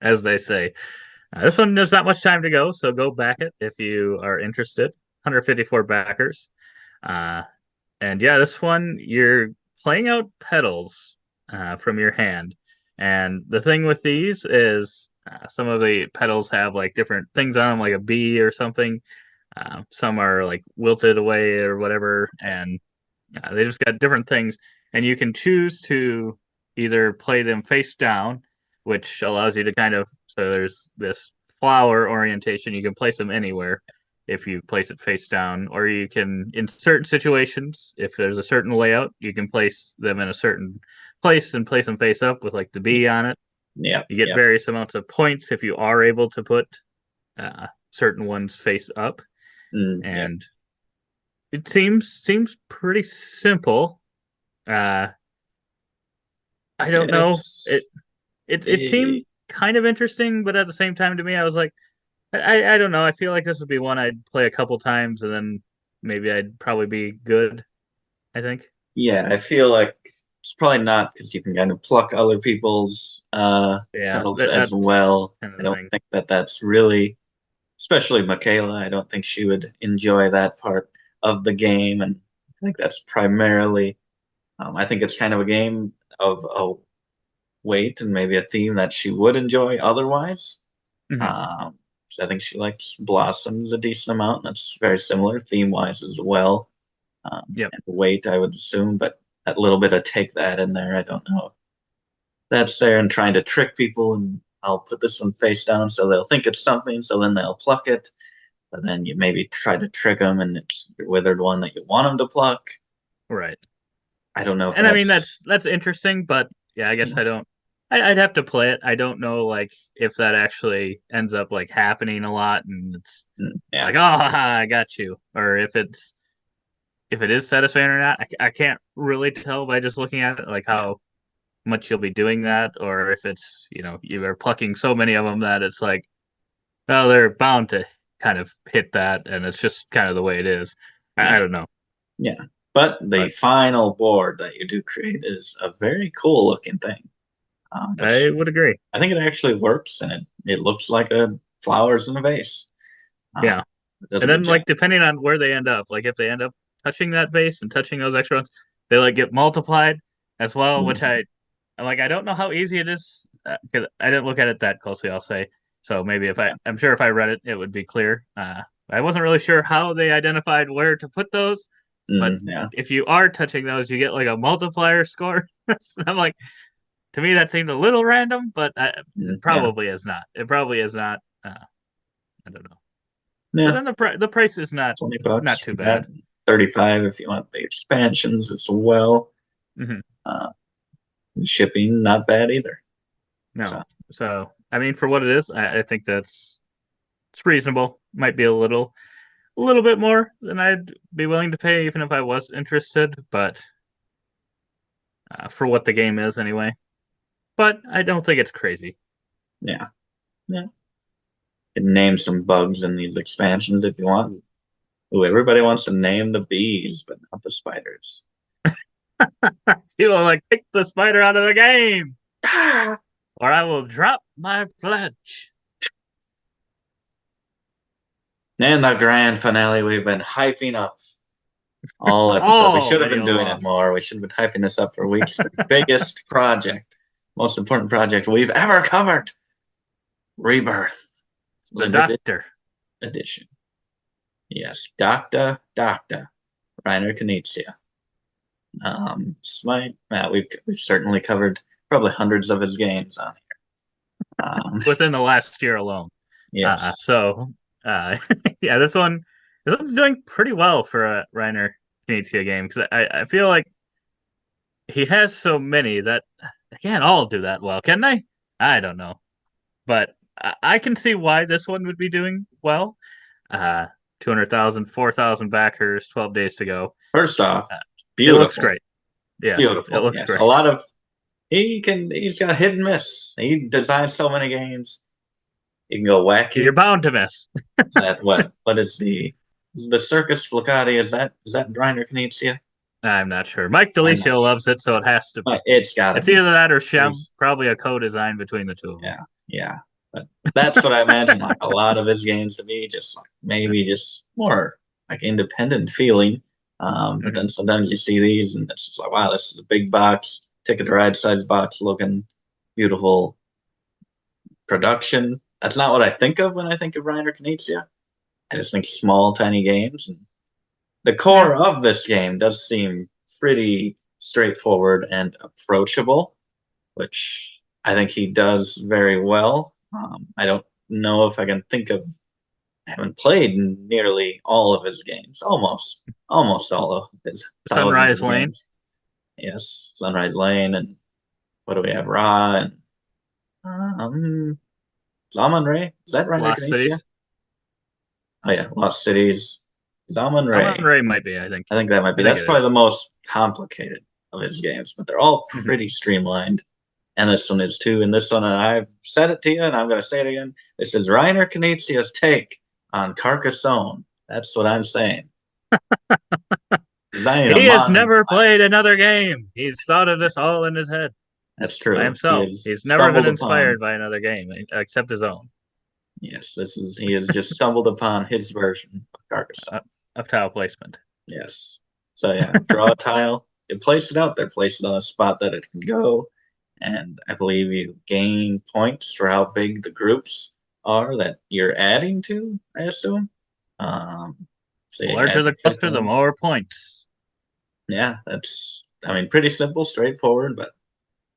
As they say. This one, there's not much time to go, so go back it if you are interested. 154 backers. And this one, you're playing out petals from your hand. And the thing with these is some of the petals have like different things on them, like a bee or something. Some are like wilted away or whatever, and they just got different things. And you can choose to either play them face down, which allows you to kind of, so there's this flower orientation. You can place them anywhere if you place it face down, or you can, in certain situations, if there's a certain layout, you can place them in a certain place and place them face up with like the bee on it. Yep. You get Yep. various amounts of points if you are able to put certain ones face up, Yep. and it seems pretty simple. Uh, I don't know. It's It eh, seemed kind of interesting, but at the same time, to me, I was like, I don't know. I feel like this would be one I'd play a couple times, and then maybe I'd probably be good. I think. yeah, I feel like it's probably not because you can kind of pluck other people's Yeah, petals as that's well. kind of I the don't thing. think that that's really, especially Michaela. I don't think she would enjoy that part of the game, and I think that's primarily. I think it's kind of a game of a weight and maybe a theme that she would enjoy otherwise. Hmm. Um, so I think she likes Blossoms a decent amount. That's very similar theme wise as well. Yep. And weight, I would assume, but that little bit of take that in there, I don't know. That's there and trying to trick people, and I'll put this one face down so they'll think it's something, so then they'll pluck it. But then you maybe try to trick them, and it's your withered one that you want them to pluck. Right. I don't know if And I mean that's. that's interesting, but yeah, I guess Yeah, I don't. I'd have to play it. I don't know like if that actually ends up like happening a lot, and it's yeah, like, oh, haha, I got you, or if it is satisfying or not. I can't really tell by just looking at it, like how much you'll be doing that, or if it's you are plucking so many of them that it's like, oh, they're bound to kind of hit that, and it's just kind of the way it is. I yeah, don't know, yeah. But the but final board that you do create is a very cool looking thing, I which would agree. I think it actually works, and it looks like a flowers in a vase. Yeah. It does a And good then job. like depending on where they end up, like if they end up touching that base and touching those extra ones, they like get multiplied as well, which Mhm. I don't know how easy it is because I didn't look at it that closely, I'll say. So maybe if I'm sure if I read it, it would be clear. I wasn't really sure how they identified where to put those, but Yeah, if you are touching those, you get like a multiplier score. So I'm like, to me that seemed a little random, but it yeah, probably is not. It probably is not. I don't know. But yeah. then the price is not 20 bucks too for bad. that. 35 if you want the expansions as well. Hmm. Uh, Shipping not bad either. No, So so I mean, for what it is, I think it's reasonable. Might be a little bit more than I'd be willing to pay, even if I was interested. But for what the game is, anyway. But I don't think it's crazy. yeah, yeah. You can name some bugs in these expansions if you want. Ooh, everybody wants to name the bees, but not the spiders. People are like, kick the spider out of the game, Ah! or I will drop my pledge. And the grand finale we've been hyping up all episode. We All should have been video doing it long. more. We should have been hyping this up for weeks. The biggest project, most important project we've ever covered. Rebirth. The Limited Doctor. edition. Yes, Doctor, Reiner Knizia. We've certainly covered probably hundreds of his games on here. Within the last year alone. Yes, So yeah, this one's doing pretty well for a Reiner Knizia game because I feel like he has so many that they can't all do that well, can they? I don't know, but I can see why this one would be doing well. 200,000, 4,000 backers, 12 days to go. first off, Uh, it looks beautiful, great. Yes, it beautiful. looks Yes, a great. lot of he's got hit and miss. He designs so many games. He can go You're wacky. bound to miss. Is that what is the Circus Fliccati? Is that Reiner Knizia? I'm not sure. Mike I'm not Delicio sure. loves it, so it has to But be. it's got to It's be. either that or Shem. There's Probably a co-design between the two of them. Yeah, yeah. But that's what I imagine like a lot of his games to be, just like maybe just more like independent feeling. But Mhm. then sometimes you see these and it's just like, wow, this is a big box, ticket to ride size box looking beautiful production. That's not what I think of when I think of Reiner Knizia. I just think small, tiny games. And the core of this game does seem pretty straightforward and approachable, which I think he does very well. I don't know if I can think of. I haven't played nearly all of his games, almost all of his thousands Sunrise of Lane. games. Yes, Sunrise Lane, and what do we have? Ra and Zaman Ray. Is that Reiner Lost Knizia? Cities. Oh yeah, Lost Cities. Zaman Zaman Ray. Ray might be, I think. I think that might be. I think That's it probably is. the most complicated of his games, but they're all pretty streamlined. And this one is too. And this one, I've said it to you, and I'm going to say it again. This is Reiner Knizia's take on Carcassonne. That's what I'm saying. Designing a He has modern never classic. played another game. He's thought of this all in his head That's by true. He himself. has He's never been stumbled upon. inspired by another game except his own. Yes, he has just stumbled upon his version of Carcassonne. Of tile placement. Yes. So yeah, draw a tile, you place it out there, place it on a spot that it can go, and I believe you gain points for how big the groups are that you're adding to, I assume. So The you larger add the your fifth cluster, the one. more points. Yeah, that's, I mean, pretty simple, straightforward, but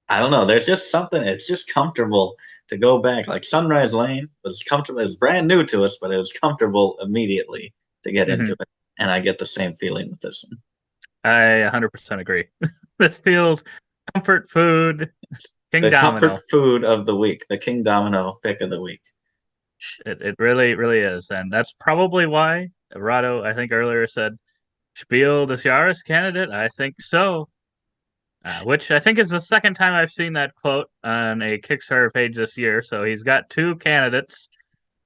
I don't know. There's just something, it's just comfortable to go back. Like Sunrise Lane was comfortable, it was brand new to us, but it was comfortable immediately to get into it. And I get the same feeling with this one. I 100% agree. This feels comfort food. King The Domino. comfort food of the week, the King Domino pick of the week. It really, really is. And that's probably why Rado, I think earlier said, Spiel des Jahres candidate. I think so. Which I think is the second time I've seen that quote on a Kickstarter page this year. So he's got two candidates.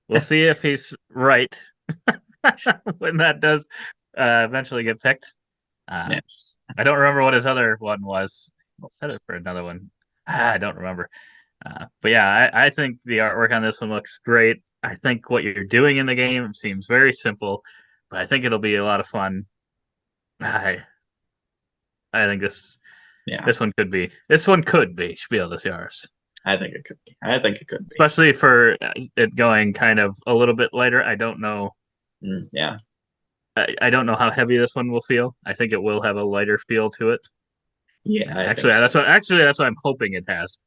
We'll see if he's right when that does eventually get picked. Yes. I don't remember what his other one was. I said it for another one. I don't remember. But yeah, I think the artwork on this one looks great. I think what you're doing in the game seems very simple, but I think it'll be a lot of fun. I I think this one could be Spiel des Jahres. I think it could be. I think it could be. Especially for it going kind of a little bit lighter. I don't know. Yeah. I don't know how heavy this one will feel. I think it will have a lighter feel to it. Yeah, I Actually, think so. that's what I'm hoping it has.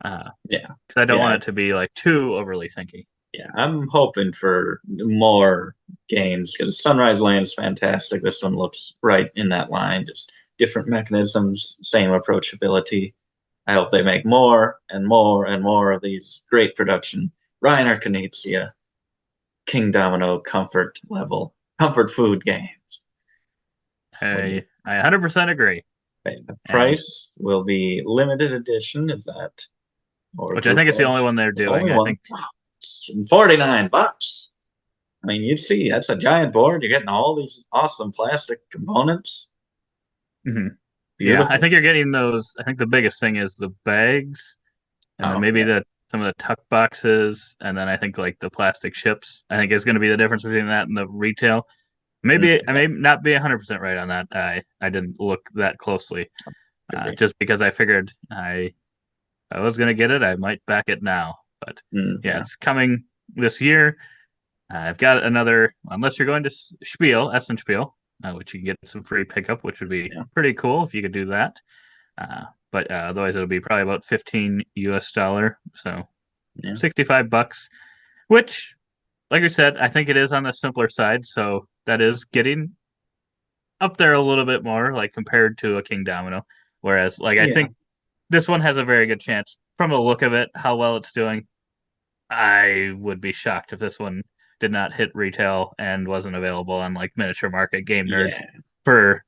Yeah. Because I don't want it to be like too overly thinky. Yeah, I'm hoping for more games because Sunrise Lane is fantastic. This one looks right in that line. Just different mechanisms, same approachability. I hope they make more and more and more of these great production. Reiner Knizia, King Domino comfort level, comfort food games. I 100% agree. Okay, the price will be limited edition. Is that? Which I think is the only one they're doing. Only I one. think Wow. $49. I mean, you see, that's a giant board. You're getting all these awesome plastic components. Beautiful. Yeah, I think you're getting those. I think the biggest thing is the bags, and then maybe some of the tuck boxes, and then I think like the plastic ships. I think is going to be the difference between that and the retail. Maybe I may not be 100% right on that. I didn't look that closely, just because I figured I was going to get it. I might back it now, but it's coming this year. I've got another, unless you're going to Essen Spiel, which you can get some free pickup, which would be pretty cool if you could do that. But otherwise, it'll be probably about $15 US, so $65, which, like I said, I think it is on the simpler side. So that is getting up there a little bit more, like compared to a King Domino. Whereas, like, I think this one has a very good chance from the look of it, how well it's doing. I would be shocked if this one did not hit retail and wasn't available on like Miniature Market, Game Nerds for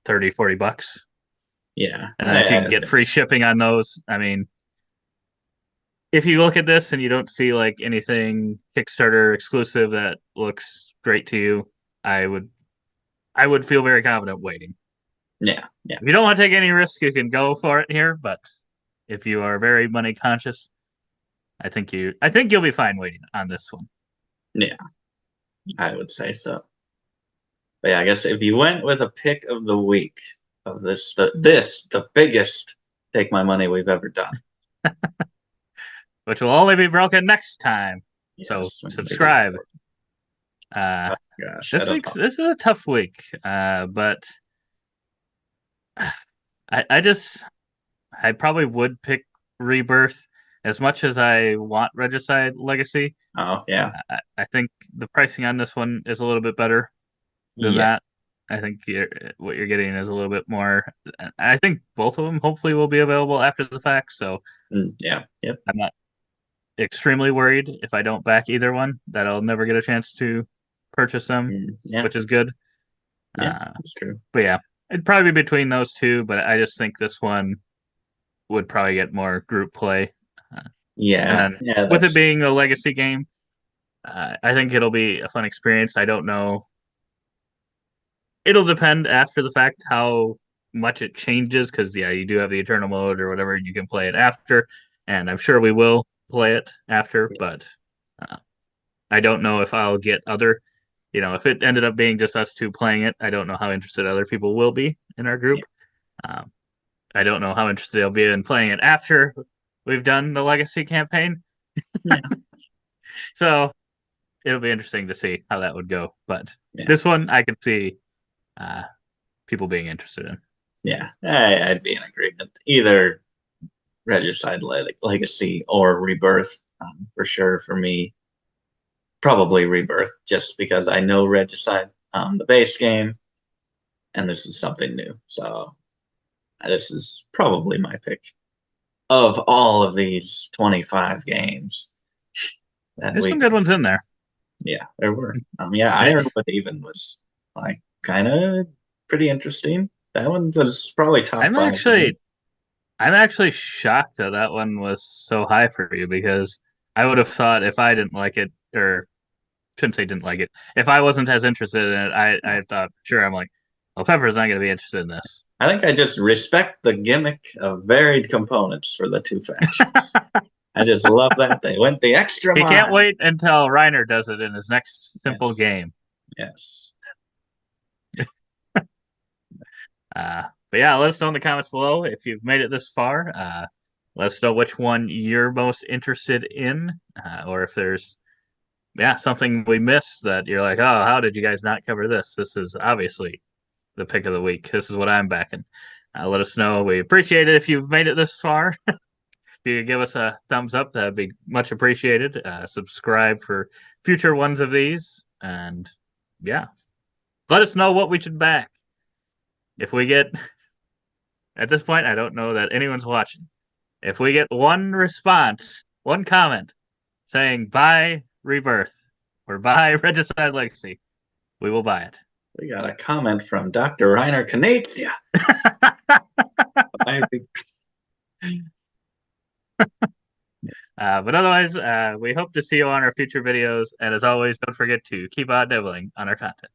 $30-$40. Yeah. And then if you can get free shipping on those, I mean, if you look at this and you don't see like anything Kickstarter exclusive that looks great to you, I would feel very confident waiting. Yeah. If you don't want to take any risk, you can go for it here, but if you are very money conscious, I think you'll be fine waiting on this one. Yeah, I would say so. But yeah, I guess if you went with a pick of the week of the biggest take my money we've ever done, which will only be broken next time. Yes, so subscribe. Uh, Gosh, I don't know. this is a tough week, but I probably would pick Rebirth as much as I want Regicide Legacy. Oh yeah, I think the pricing on this one is a little bit better than yeah, that. I think what you're getting is a little bit more. I think both of them hopefully will be available after the fact, so yeah, yep, I'm not extremely worried if I don't back either one that I'll never get a chance to purchase them, yeah, which is good. yeah. Uh, It's true. but yeah, it'd probably be between those two, but I just think this one would probably get more group play. Uh, Yeah, and yeah, with it that's being a legacy game, I think it'll be a fun experience. I don't know. It'll depend after the fact how much it changes because yeah, you do have the eternal mode or whatever, and you can play it after, and I'm sure we will play it after. But uh, I don't know if I'll get other. If it ended up being just us two playing it, I don't know how interested other people will be in our yeah, group. Um, I don't know how interested they'll be in playing it after we've done the legacy campaign. yeah, So it'll be interesting to see how that would go. But yeah, this one I could see uh, people being interested in. yeah. I'd be in agreement. Either Regicide Legacy or Rebirth, for sure. For me, probably Rebirth, just because I know Regicide, the base game, and this is something new. So this is probably my pick of all of these 25 games that There's we some good ones in there. Yeah, there were. Yeah, Eh, Ironwood even was like kind of pretty interesting. That one was probably top I'm five for me. actually I'm actually shocked that that one was so high for you because I would have thought if I didn't like it, or shouldn't say didn't like it, if I wasn't as interested in it, I thought sure I'm like, well, Pepper's not going to be interested in this. I think I just respect the gimmick of varied components for the two factions. I just love that they went the extra He can't mile. wait until Reiner does it in his next simple Yes, game. yes, But yeah, let us know in the comments below if you've made it this far. Let us know which one you're most interested in, or if there's something we missed that you're like, oh, how did you guys not cover this? This is obviously the pick of the week. This is what I'm backing. Let us know. We appreciate it if you've made it this far. If you give us a thumbs up, that'd be much appreciated. Subscribe for future ones of these, and yeah, let us know what we should back. If we get At this point, I don't know that anyone's watching. If we get one response, one comment saying buy Rebirth or buy Regicide Legacy, we will buy it. we got a comment from Dr. Reiner Canatia. But otherwise, we hope to see you on our future videos. And as always, don't forget to keep on nibbling on our content.